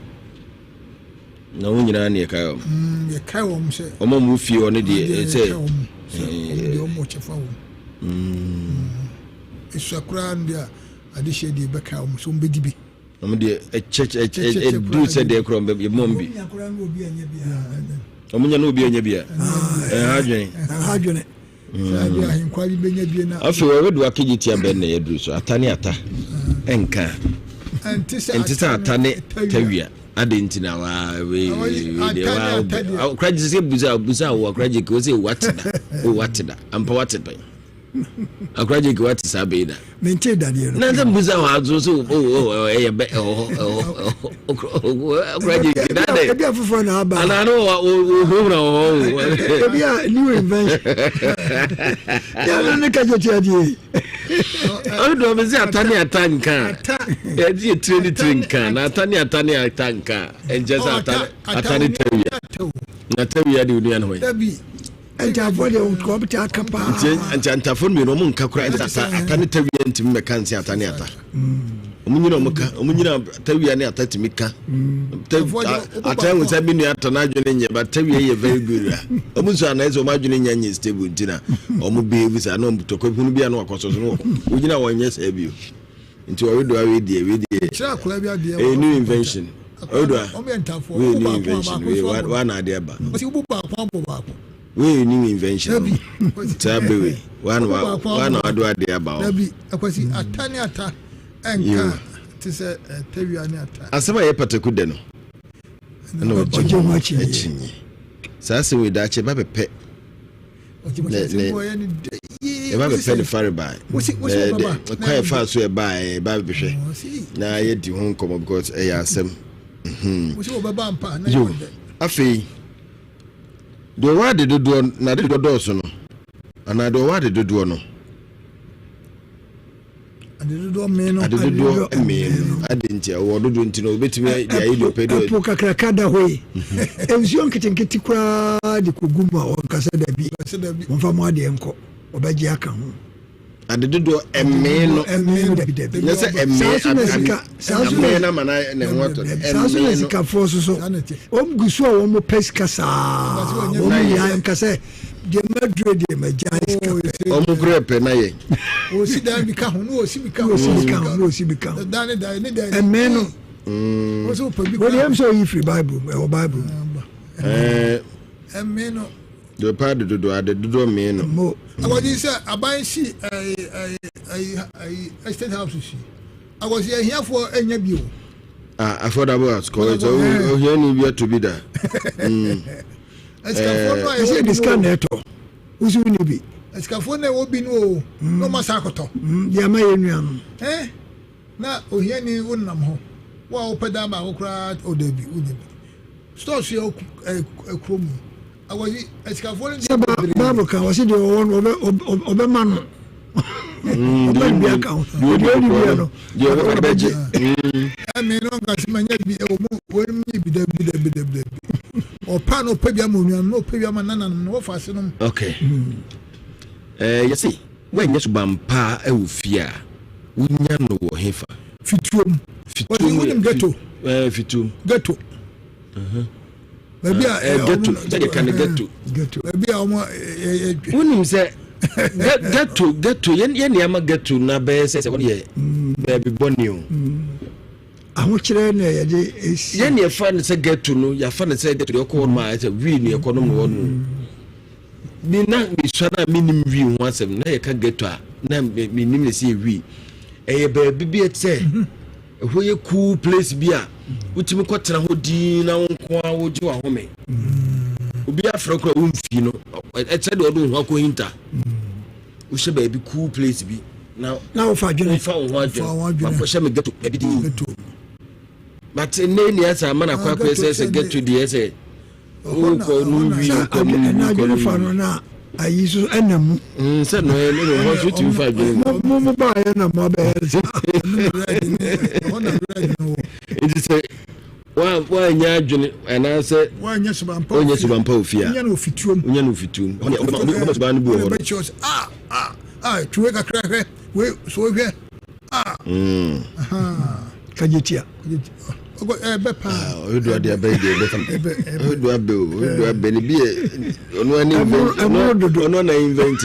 na wonyina na ye kai wo mse omo mu fie one de say omo chefa wo Isakura ndia adishe de beka wo so mbedi bi I'm the church do said they crom be mombi. Omunya no bi anya bia. Hadwene. Sadia hinkwali benya bia na. Afi we do akigiti aben na yadru so atane ata. Enka. Entisa atane tawia. Ade ntina wa we wa kraji se buza wo kraji ko se watida. Ampa watida. Akraji ko wati sabeda mente dadie no na nza mbuza wa azu so akraji dade ebi afofo na aba ana no o ebi a new invention ya no ka jeti adie o do be se atani atanka e di train na atani atanka enjeza atani tawia na tawia di unia no dabi Entafone utkopti akapa. Entafone mi no mun kakura atani tawia ntim mekansi atani ata. omunyina tawia ne atatimika atawu sa binu atana adwene nye but tawia ye very good omunso anaizo madwene nya nye stable ntina omu behave sa no mutoko hunu bia no akoso no ugina wonye sa bio nti we do awe die kira kula bia die a new invention odo we new invention we one ade ba osi ubu ba kwa we new invention tabewe one ado ade ba nabi akwasi atani ata enka tise tawia ni ata asema ye pataku de no na ojo machi echinyi sasa we da che ba pepe e ba bepe de fare bai kwa e fa so e bai ba behwe na ye di ho nkomo because e ya asem wo baba mpa na yo afei do wa de dodo na de dodo so no ana do wa de dodo no adedodo me no adintia wo dodo ntino betimi ya ido pedo apo kakraka da hoyi enzion kitinkiti kwa de koguma o kasa da bi mfa mo ade enko obaji aka ho adedodo emme no nyese emme na mana ne ho to emme sika force so omgusu a wo mo peskasa wo ya nkasa de madre de majais omu grepe na ye o si da bi ka ho no o si bi ka da emeno o so pa bi ko dem so yi free bible emeno do pa de do meno mo awodi se aban si ai state house si awodi here for enya bi o affordable house ko so o here ni bi to be da ese discount neto usu ni bi escafo na obi no no masakoto ya ma yenu anu na ohia ni wonnam ho wa opeda ba okra odebi store se ekrom awodi escafo ni babu ka wasi de won obe man obe bi aka odi bi no je obeje ami no ngasi manya bi e mo won mi bi da o pa no pa bia mo nua no pa bia ma nananum no fa se no okay yesi when yesu bampa e wo fia wonya no wo hefa fituom ghetto ghetto baby ghetto je kan ghetto baby omo wonim se ghetto yen ama ghetto na be se wo ye baby bonio aho kire na ye de yen ye fa ne se ghetto no ya fa ne se ghetto de ko ma se wi ne economy no no ni na mi swana minim wi ho asem na ye ka ghetto a na minim ne se wi e ba bibi etse ho ye cool place bia utimi kwatena ho din na wonko a woji wa home obi afro kra wonfi no etse de odo ho akohinta wo she ba bi cool place bi na wo fa dwene fa wo adwene ma fo she me ghetto e bi din but ne ni asa mana kwa se ghetto di ese o ko nu wi ko na dwene fa no na ayiso enam se no e no ho so ti fa dwene mo ba ya na mo ba it is a wa nya dwene ana se wa nya subampa ofia nya no fituom o ba no bu ho tuwe kakra we so hwe kajetia bepa odo ade abege odo abe ni bi ono ani ono na invent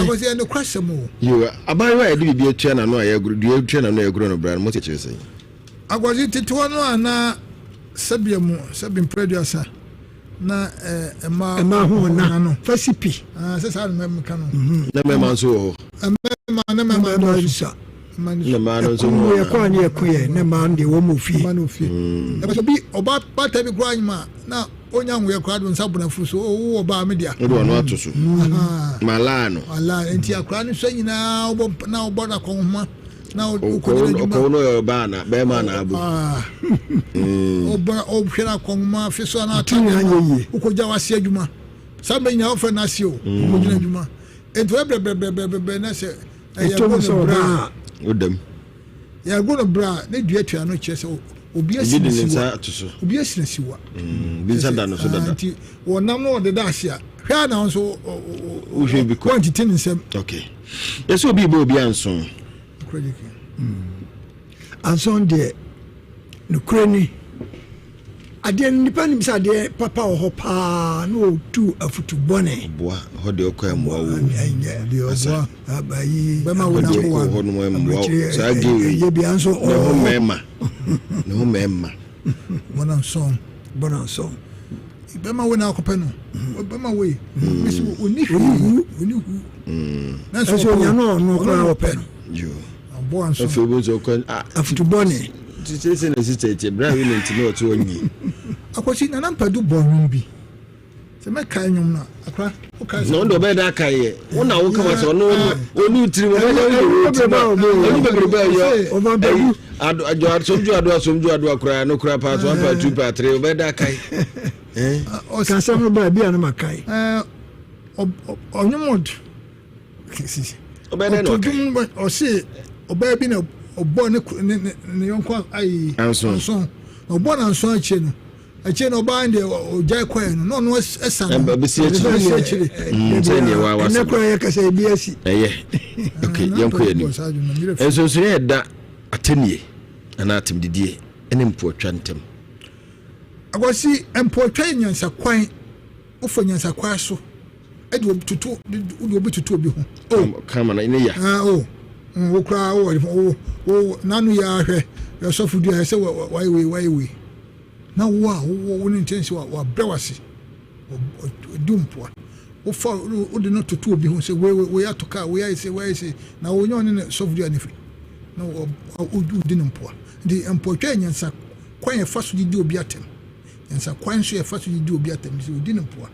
akwasi no crash mo yo abayo e de bi atua na no aye guru du atua na no aye guru no bra mo cheche sei akwasi titwa no ana sabim producer na ma ho na no fasipi se sa na me kanu na me man so ho na me sa na man so ho ya kwa ni ekoye na man de wo mo fi e so bi oba pata bi kwa nyima na onya nwe kwa do nsabuna fuso wo oba media do no atoso malano ala enti akra ni so nyina obo na obo na konhoma na ko no ba na be ma na abu obo hwera konhoma fiso na atanya ukoja wase adwuma sabe nya ofa na asio ukoja adwuma enti we na se bra odam ya go no bra na dua tua no chese obi asinisiwa obi asinisiwa binsa da no so dada enti wonam no de da ahia hwa na nso uhwe bi ko quantity nsem okay yeso obi bo obi anso anson de no krani ade nipa nim sa de papa ho pa no tu afutu bone boa ho de okwa mwa wo de oboa abayi be ma wo na ho no mwa sa ge ye bi anso no mema no mema bona son be ma wo na akopɛ no be ma we misi oni hu na so nya no kra opɛ yo abo anso afi bo zo kan afutu bone titese na sitete bra we no ntino to onyi Akwasi na mpadu bonum bi se me kan nyum na akra o kan no ndo be da kai ye wona wo kama so no onu tiri mo onu be be yo o ba be asomju adu akra no kra pa so pa 2 pa 3 o be da kai o kan sam no ba bia no makai onyumod kisi o be no kai o se o ba bi na o bo ne yonko ai anson o bo na anson ache no no bande o jai kwen no esan be si achi teni wa wa na kwa ya kasa biasi okay yanko ya ni enso so ye da atenie ana atimdidie ene mpotwa ntem Akwasi mpotwa nyansa kwan ofo nyansa kwa so edi obututu obi ho kama na ine ya wo kra wo nanu ya hwe ya sofudu ya se wai na wo ni intensi wa brewasi dumpwa wo fa wo de no tutu obi ho se we atoka we say na wo nyo ne sofudu ya nifi na wo di mpwa di mpotwa nyansa kwan ya faso di obi atem nyansa kwan so ya faso di obi atem se wo di mpwa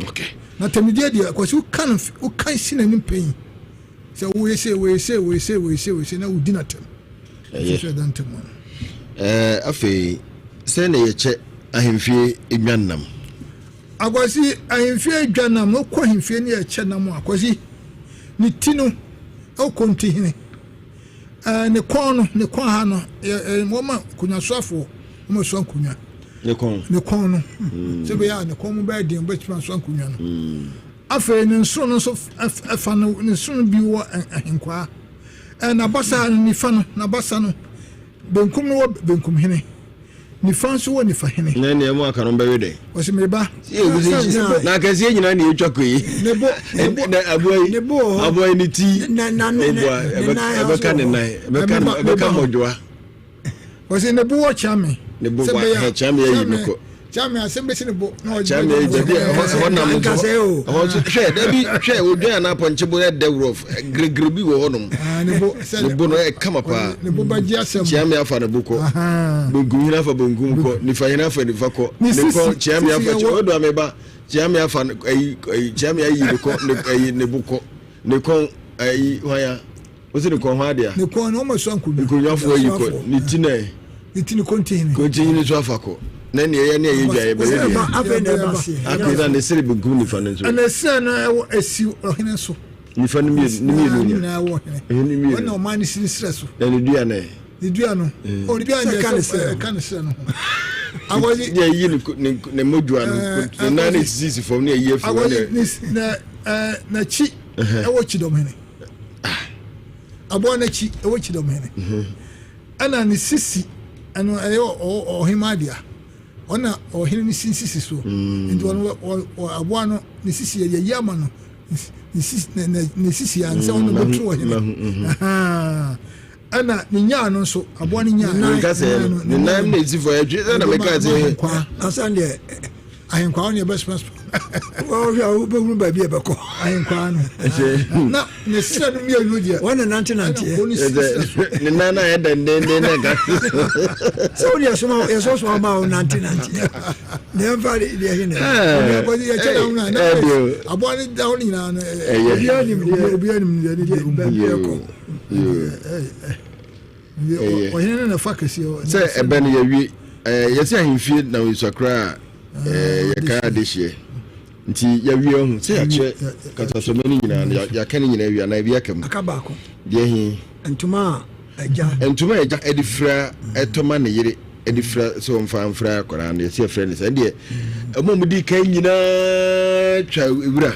okay na temidie dia Akwasi wo kan sinani pen se we say na wo di natem so dan temo afei se na ye che ahemfie edwanam Akwasi ahemfie edwanam no ko ahemfie ne ye che nam Akwasi ni tino o kontihine ne kon ha no mo ma kunya soafo mo so kunya ne kon no se be ya ne kon mo ba din be tuma so kunya no afei ne nso no so afa no ne nso bi wo ahenkwa na basa ni fa no na basa no benkum no benkum hene ni fanso wo ni fa hene na ne mu aka no be de o se meba na ka sie nyina ne etwa koyi nebo aboy ni ti na ebe ka ne nai ebe ka modwa o se nebo wo chame nebo wa chame yi meko chame asembe se nebo na chame yi jadi ho na mo ho hwe da bi hwe odwan na ponche bo de rof gregrebi wo honum nebo no e kama pa nebo ba ji asem chame afa na buko bongu hina afa bongu ko ni fa hina afa ni fa ko ni ko chame afa chodo ameba chame afa chame ayi ko ne buko ne ko ayi hoya o se ne ko ha dia ne ko no mo so anku ko yafo yi ko ni tini continue so afa ko na ne ye dwa ye be ye akida ne sere bungu ni fa ne so na se na esi ohine so ni fa ni mi na wo hine na o man si stress so na ni dua no o dua ne kan se no Akwasi ye yi ne modua no na ne sisi fom ne ye fi na chi e wo chi dom hene abo na chi e wo chi dom hene ana ni sisi ano ayo o himadia ona o hene ni sisi so ndio abo no ni sisi ye yama no ni sisi anse ono betro hene ana ni nya no so abo ni nya na ka se ni na me zi for edwe na me ka se asande ahenkwa ne best pass o ya o be gru ba bi e be ko ahenkwa no na ne sira no mi anu dia wana nanti ni na na e den na ga so dia so ma o nanti ne fa dia hine ne ko dia chela una na abo ni da ni na obi anim dia ko o hene na fakasi o se ebe ne yawi yesi ahemfie na wisakra ya de hye nti yawi ohun se ya che katasomani nyina ya kan nyina wi na bi akam akaba ko de hi entuma eja edifra etoma ne yire edifra so mfamfra akora na yesi afra ne se de amomudi kan nyina twa ewura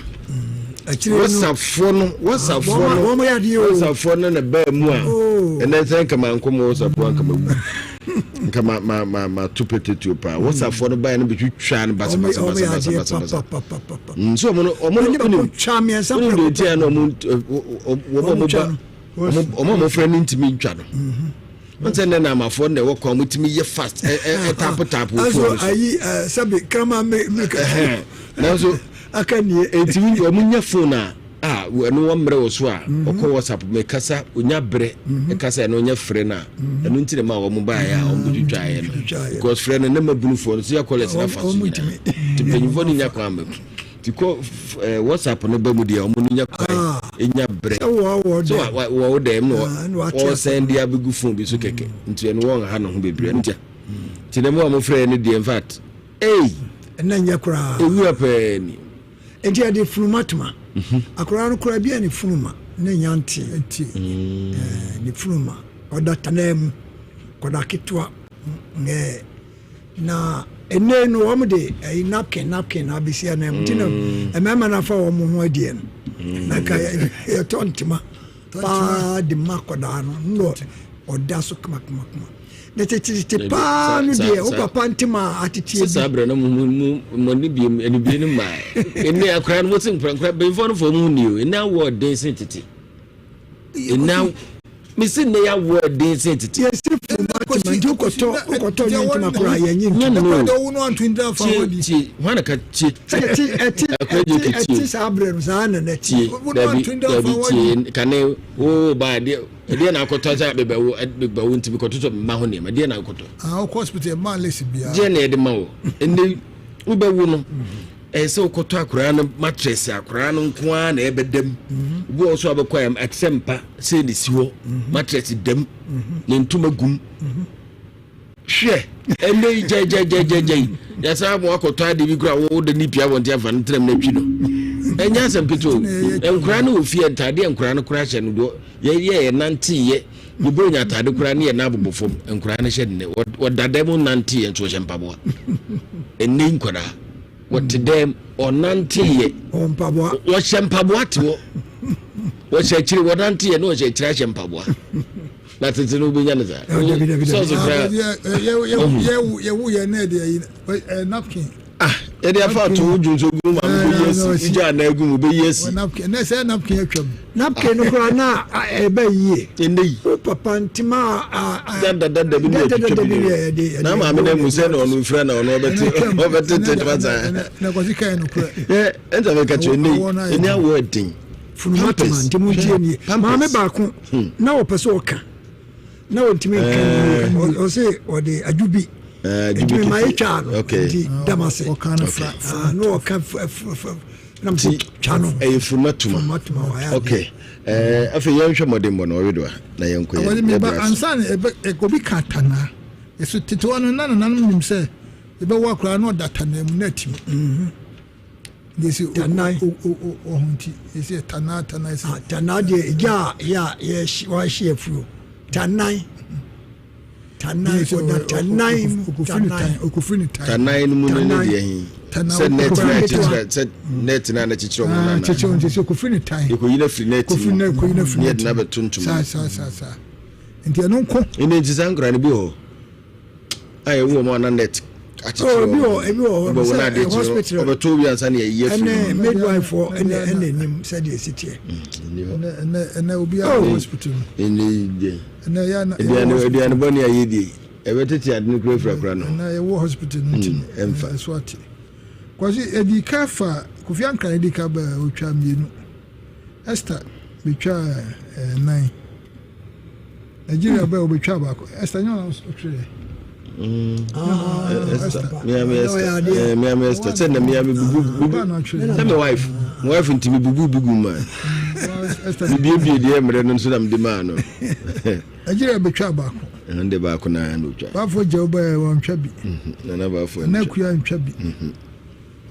wasafo no mo ya di o wasafo no na ba mu a And then think man come WhatsApp one come ma two potato pa WhatsApp for no buy no be try no basa. So omo cham ya some no dey no omo friend ntimi ntwa no. Nse na ma phone na work on mutimi ye fast tap also ayi sabi kama me na so akani entimi omunya phone no wamre wo so a okọ WhatsApp me kasa onya bre e kasa na onya frɛ na enu ntire ma wo mo ba ya o mu twitwa ye no because frɛ na ma bunu phone so ya collect na fast ti penifo ni nya kwa me ti ko WhatsApp no ba mu dia o mu nya kwa enya bre so wo dem no o send dia begu phone bi so keke ntire no won ha no ho bebre ntia ti na mo frɛ ni dia in fact na nya kura ewu apani enti ade flumatuma akora no kura bia ni funuma na nyanti ni funuma oda tanem koda kitwa na ene no omde napkin abisia na mtina emema na fa wo ho adie no na ka ya tontima pa de makoda no oda so kama na tete pa no de o papa ntima atiti sabra na mo ni bi ni ma ene akra no tin prankra be fo no fo mu ni o ene award dey sentity ene me sin ne ya award dey sentity yes ma njo koto ntima kura ya nyi no do wo no antwinda fa wodi wana ka chi eti sabra no sana na chi wo no antwinda fa wodi kane o ba de na akoto za bebawo ntimi koto ma ho ne ma de na akoto hospital ma lesi bia je na de ma wo ene ubewu no se okoto akura no mattress akura no nko na ebedem wo so abekwa am atsempa se ni siwo mattress dem ne ntuma gum hwe ene je ya sa mo akoto ade bi kura wo de ni pia wonte afa ntrem na twi no enya sempeto enkura no ofie ntade enkura no kura hye no do ye nanti ye nibonya tade kura ne ye na abobofom enkura no hye ne wodadem nanti ye nto hye mpaboa enne nkura wotedem onanti ye mpaboa wo hye mpaboa tewo wo hye kire wonanti ye no wo hye kire hye mpaboa na tete no benya ne za so so kra ye na de napkin ede afa to junso gu ma be yes ija na egu be yes napkin na say napkin atwam napkin no kra na ebe yie ende papa ntima da bi na ma me na mu se na onu fra na onu obete tete na ko sika no kra enta me ka che eni awo din funumatuma ntimu die ni ma me ba ko na wo pese oka na wo ntimi kan o se o de ajubi Edwin Maicha, okay. Damase, no, nam chano. Okay. Afi yansho modimo no wedwa na yanko ye. Awali me ba ansan e ko bi katana. Eso tito anu nan nim se e be wa kra no datana mu natim. Desi tanai o honti. Ese tana ese. Tana de ya wa shefu. Tanai okufini tanai no mu ne de hin said net na chichiro mu na chichiro nje okufini tan ko yina free net ko yina free net na betuntum sa enti eno nko ene njizankura ne bi ho aye wo mo na net achiro bi ho hospital obeto wi ansa ne ye free ene midwife for ene nim said the city ene obi a hospital ene na ya na ediane boni ayedi ebeteti adne kura no na ye wo hospital nti emfa swati kwazi edika fa Kofi Ankan edika ba otwa mienu Esther betwa 9 Nigeria ba obetwa ba ko Esther nyo otwere Miami Esther send me Miami bubu send my wife ntimi bubu man Esther bi de emre no so dam de man no Nigeria betwa ba ko nde ba ko na no twa ba fo je oba won twa bi na ba fo na kuya ntwa bi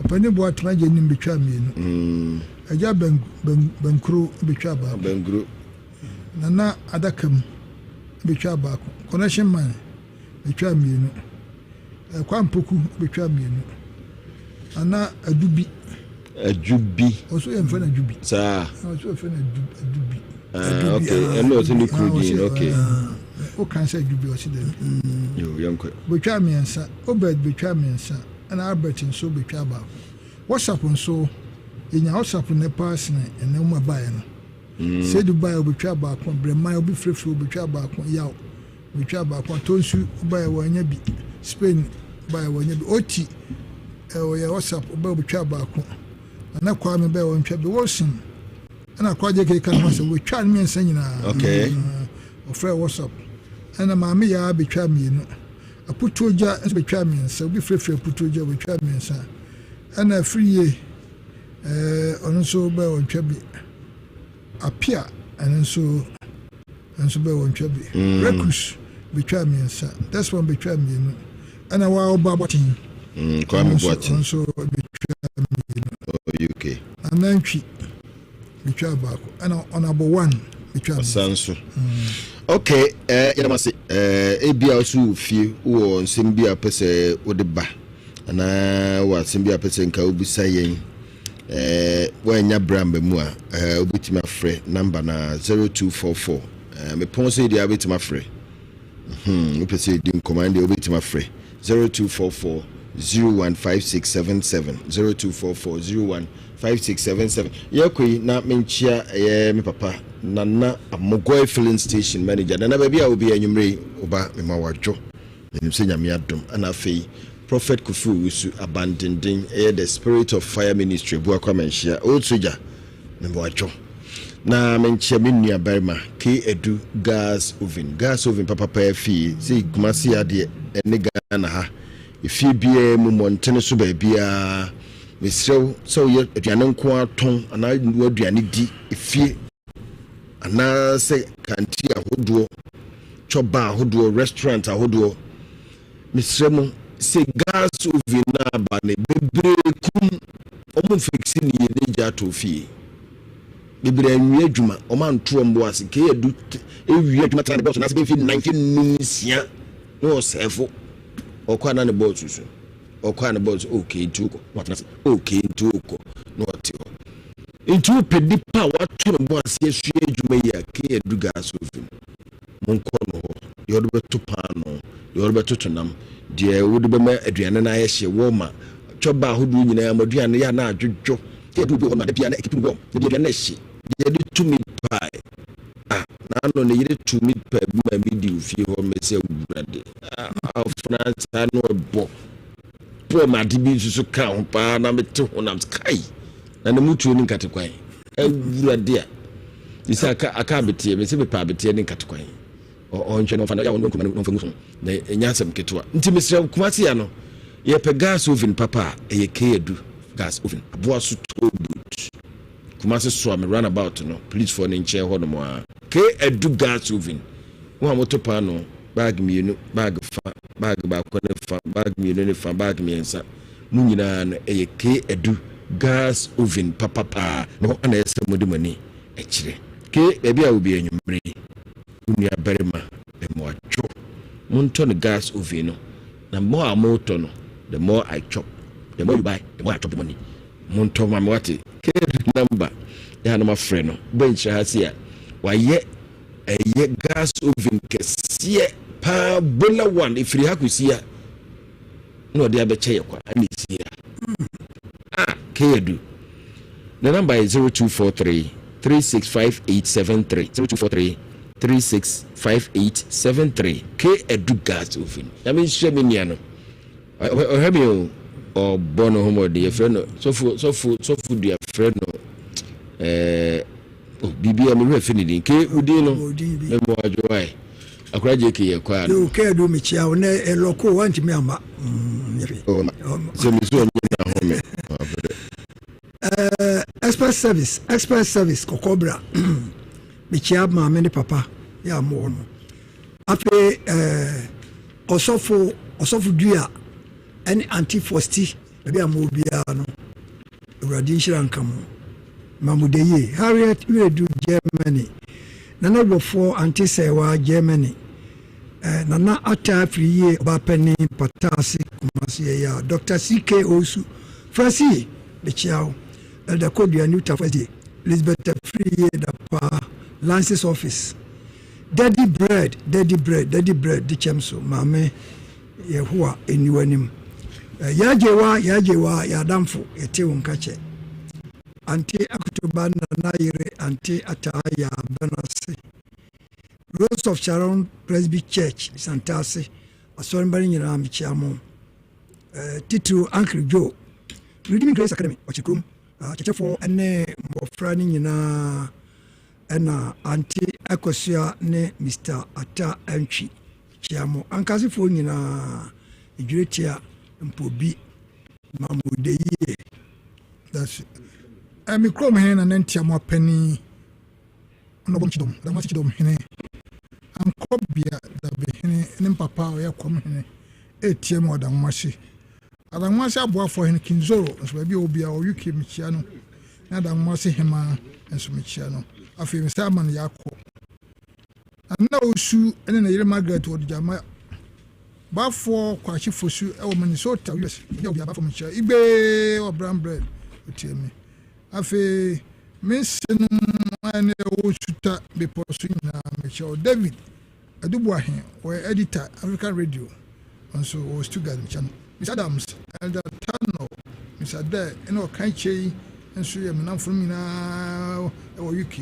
opani bo atma je nim betwa mienu aja bankro betwa ba bankro na adakam betwa ba ko connection man betwa mienu kwampoku betwa mienu ana adubi ajubi oso yem fa na ajubi sa oso fa na adubi Okay, and what's in the crude? Okay. O can say you be osidem. You young quick. Betwa me nsa, Obed betwa me nsa, and Albert nso betwa ba. WhatsApp nso, inya WhatsApp ne pass ne ene uma buy no. Say du buy betwa ba ko brema obi frefre betwa ba ko yaw. Betwa ba ko tonsu buy wanya bi. Spain buy wanya bi. Oti e WhatsApp betwa ba ko. Na kwa me buy wantwa bi wosin. Na kwa je ke kan say we twa me nsa nyina. Okay. Ofre WhatsApp. And mammy ya betray me. A putoja as betray me, so be free putoja betray me, sir. And a free ye on so by on chubby appear and so by on chubby. Recus betray me, sir. That's one betray me. And a while babbling. Come watching so betray me. UK. And then she betray back and honorable one betray Sansu. Okay, yamasi ebia osu fie wo nsembia pese odeba ana wa nsembia pese nka obusa yen wanya bramba mu a obitima frɛ number na 0244 me ponse dia obitima frɛ pese di command dia obitima frɛ 0244 015677 0244 015677 yakoi na menchia me papa Nana Amogoi filling station manager. Nana baby I will be enyumre oba me mawadwo. Nim se nyame adom ana fei Prophet Kufu Usu abandoning the spirit of fire ministry bu akwa menhia old soldier me mawadwo. Na menchia me nua barima K Edu gas oven papa pa fi se kumasi ade ene Ghana ha efi bia mu montene so ba bia mesrew so ye aduane nko aton ana aduane di efi ana say kanti ahodo choba ahodo restaurant ahodo misremo say gas oven na ba ne bebre kum omo fixi ni ne jato fie bebre anwie adwuma omo anto ombo ase ke edu ewie adwuma tan be so na se be fi 19 no sefo okwa na ne boss so okwa na boss okay tuko what na okay tuko no atio into pedipa watu no bo ase asue adwuma ya ke edu gas oven monko no yodo to pano yodo to nam de wodo be ma aduane na ayehye wo ma choba ahodu nyina amaduane ya na adwodwo ke edu bo ma de bia na ekipu bo de bia na ehye de de to meat pie na no ne yire to meat pie ma mi di fie ho mese awurade France anu bo ma de bi susu ka ho pa na mete ho nam sky na ne mutu ni nkatekwan awurade a isa aka betie me se be pa betie ni nkatekwan o nche no fa na ya won kuma no fa musu na enya asem ketwa nti mesra kumasi ya no ye pe gas oven papa ye kedu gas oven abo so to boot kumasi so am run about no please for ni nche ho no mo a ke edu gas oven wo amoto pa no bag mienu bag fa bag ba ko ne fa bag mienu ne fa bag miensa mu nyina no ye ke edu gas oven papa no ana ese modimani e kire ke e bia obi enyumre unia berima e moacho munto no gas oven no na more amoto no the more I chop the more you buy the more I chop the money munto mamwati ke number ya na mafre no bench hasia waye eye gas oven kesie pa bola one ifiri hakusia no de abeche yakwa anisia Kedu. The number is 0243 365873 0243 365873 Kedu gas oven. I mean sheminiano. I have you or bono homo de friend so food your friend bibi am refinity ke udino memo ajoy akraje ke yakwa no Kedu michia one eloko wanti me ama so mi so nyina home express service kokobra michia ma me ne papa ya mo no ape osofu dua any anti-fosti be am bia no radinshira nkam mamudeye Harriet we do Germany nana before anti-sewa Germany nana ata friye obapeni patasi kumasi ya Dr. CK Osu Francis de Chiao the Kodua New Tafadi Elizabeth friye da pa Lance's office. Daddy bread, the chemso, mame, Yahua, in you and him. Yajewa, Yadamfo, Yete Unkache. Ante Akutubana Naire, Ante Ataya, Banase. Rose of Sharon Presby Church, Santase, a son burning in Amichamo. Titu Uncle Joe, Reading Grace Academy, Ochikum, Chachafo, and Mofrani in Ena Auntie Akwasi ne Mr. Ata Entry Chiamo Ankasi fo nyina Ejretia Mpobi Mamudeye. That's me krom hen na ntiamo pani ono bomchidom da machidom hene ankobia da be hene ne papa o yakom hene etiem odan mashi adan mashi Boafo hene kinzoro so be obia o UK michia no na dan mashi hema enso michia no afi mi saman yakọ anna osu ene na yire Margaret odjama Boafo kwachi fosu e wo Minnesota US ya obi Boafo michia igbe o brown bread otiemi afi mesenu ane osuta be posu na michia David Adubuahe o editor African Radio also o Stuttgart michia Mr. Adams Elder Tano Mr. There ene o kanchei enso ye menamfo mina e wo UK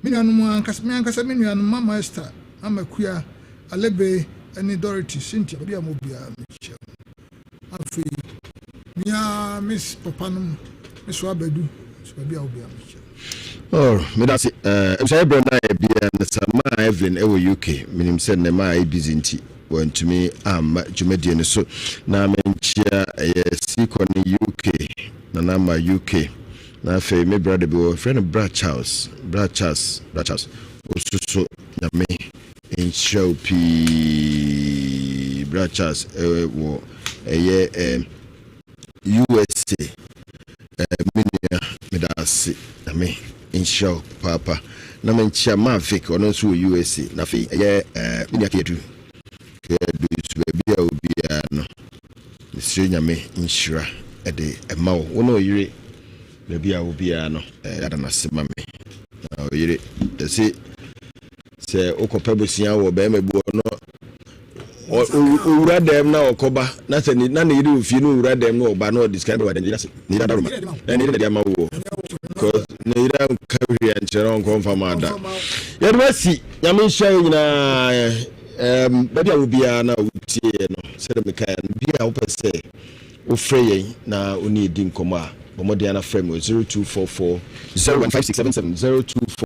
Minanum ankasa minanum Mama Esther Amakuya Alebe and Dorothy Cynthia Bia Mobia Michel Afi Mia Miss Papanum Miss Wabedu Bia Obia Michel. Oh, medasi say brother bia Sama Evelyn ewo UK minim say na ma busy nti want me jumedie ne so na menchia siko ni UK na ma UK na fe me brother be friend Brad Charles osusu na me in show p Brad Charles wo USA minia medasi na me in show papa na menchia Mavic ono so USA na fe minia kedu so bia obia no misiri nyame inshira ede emawo wono yire na bia obia no ada na sema me na yire de se okopabosia wo be mebu no owura dem na okoba na se ni na yire ofie no owura dem no oba no describe wa dem ni da roma ni da ma wo cause na yire kawri anchero on confirm ada yadwasi nyame hya nyina baby obia na utie no se de meka bia wo pese o frey na oni edi nkomo a bomodiana frame 0244 015677024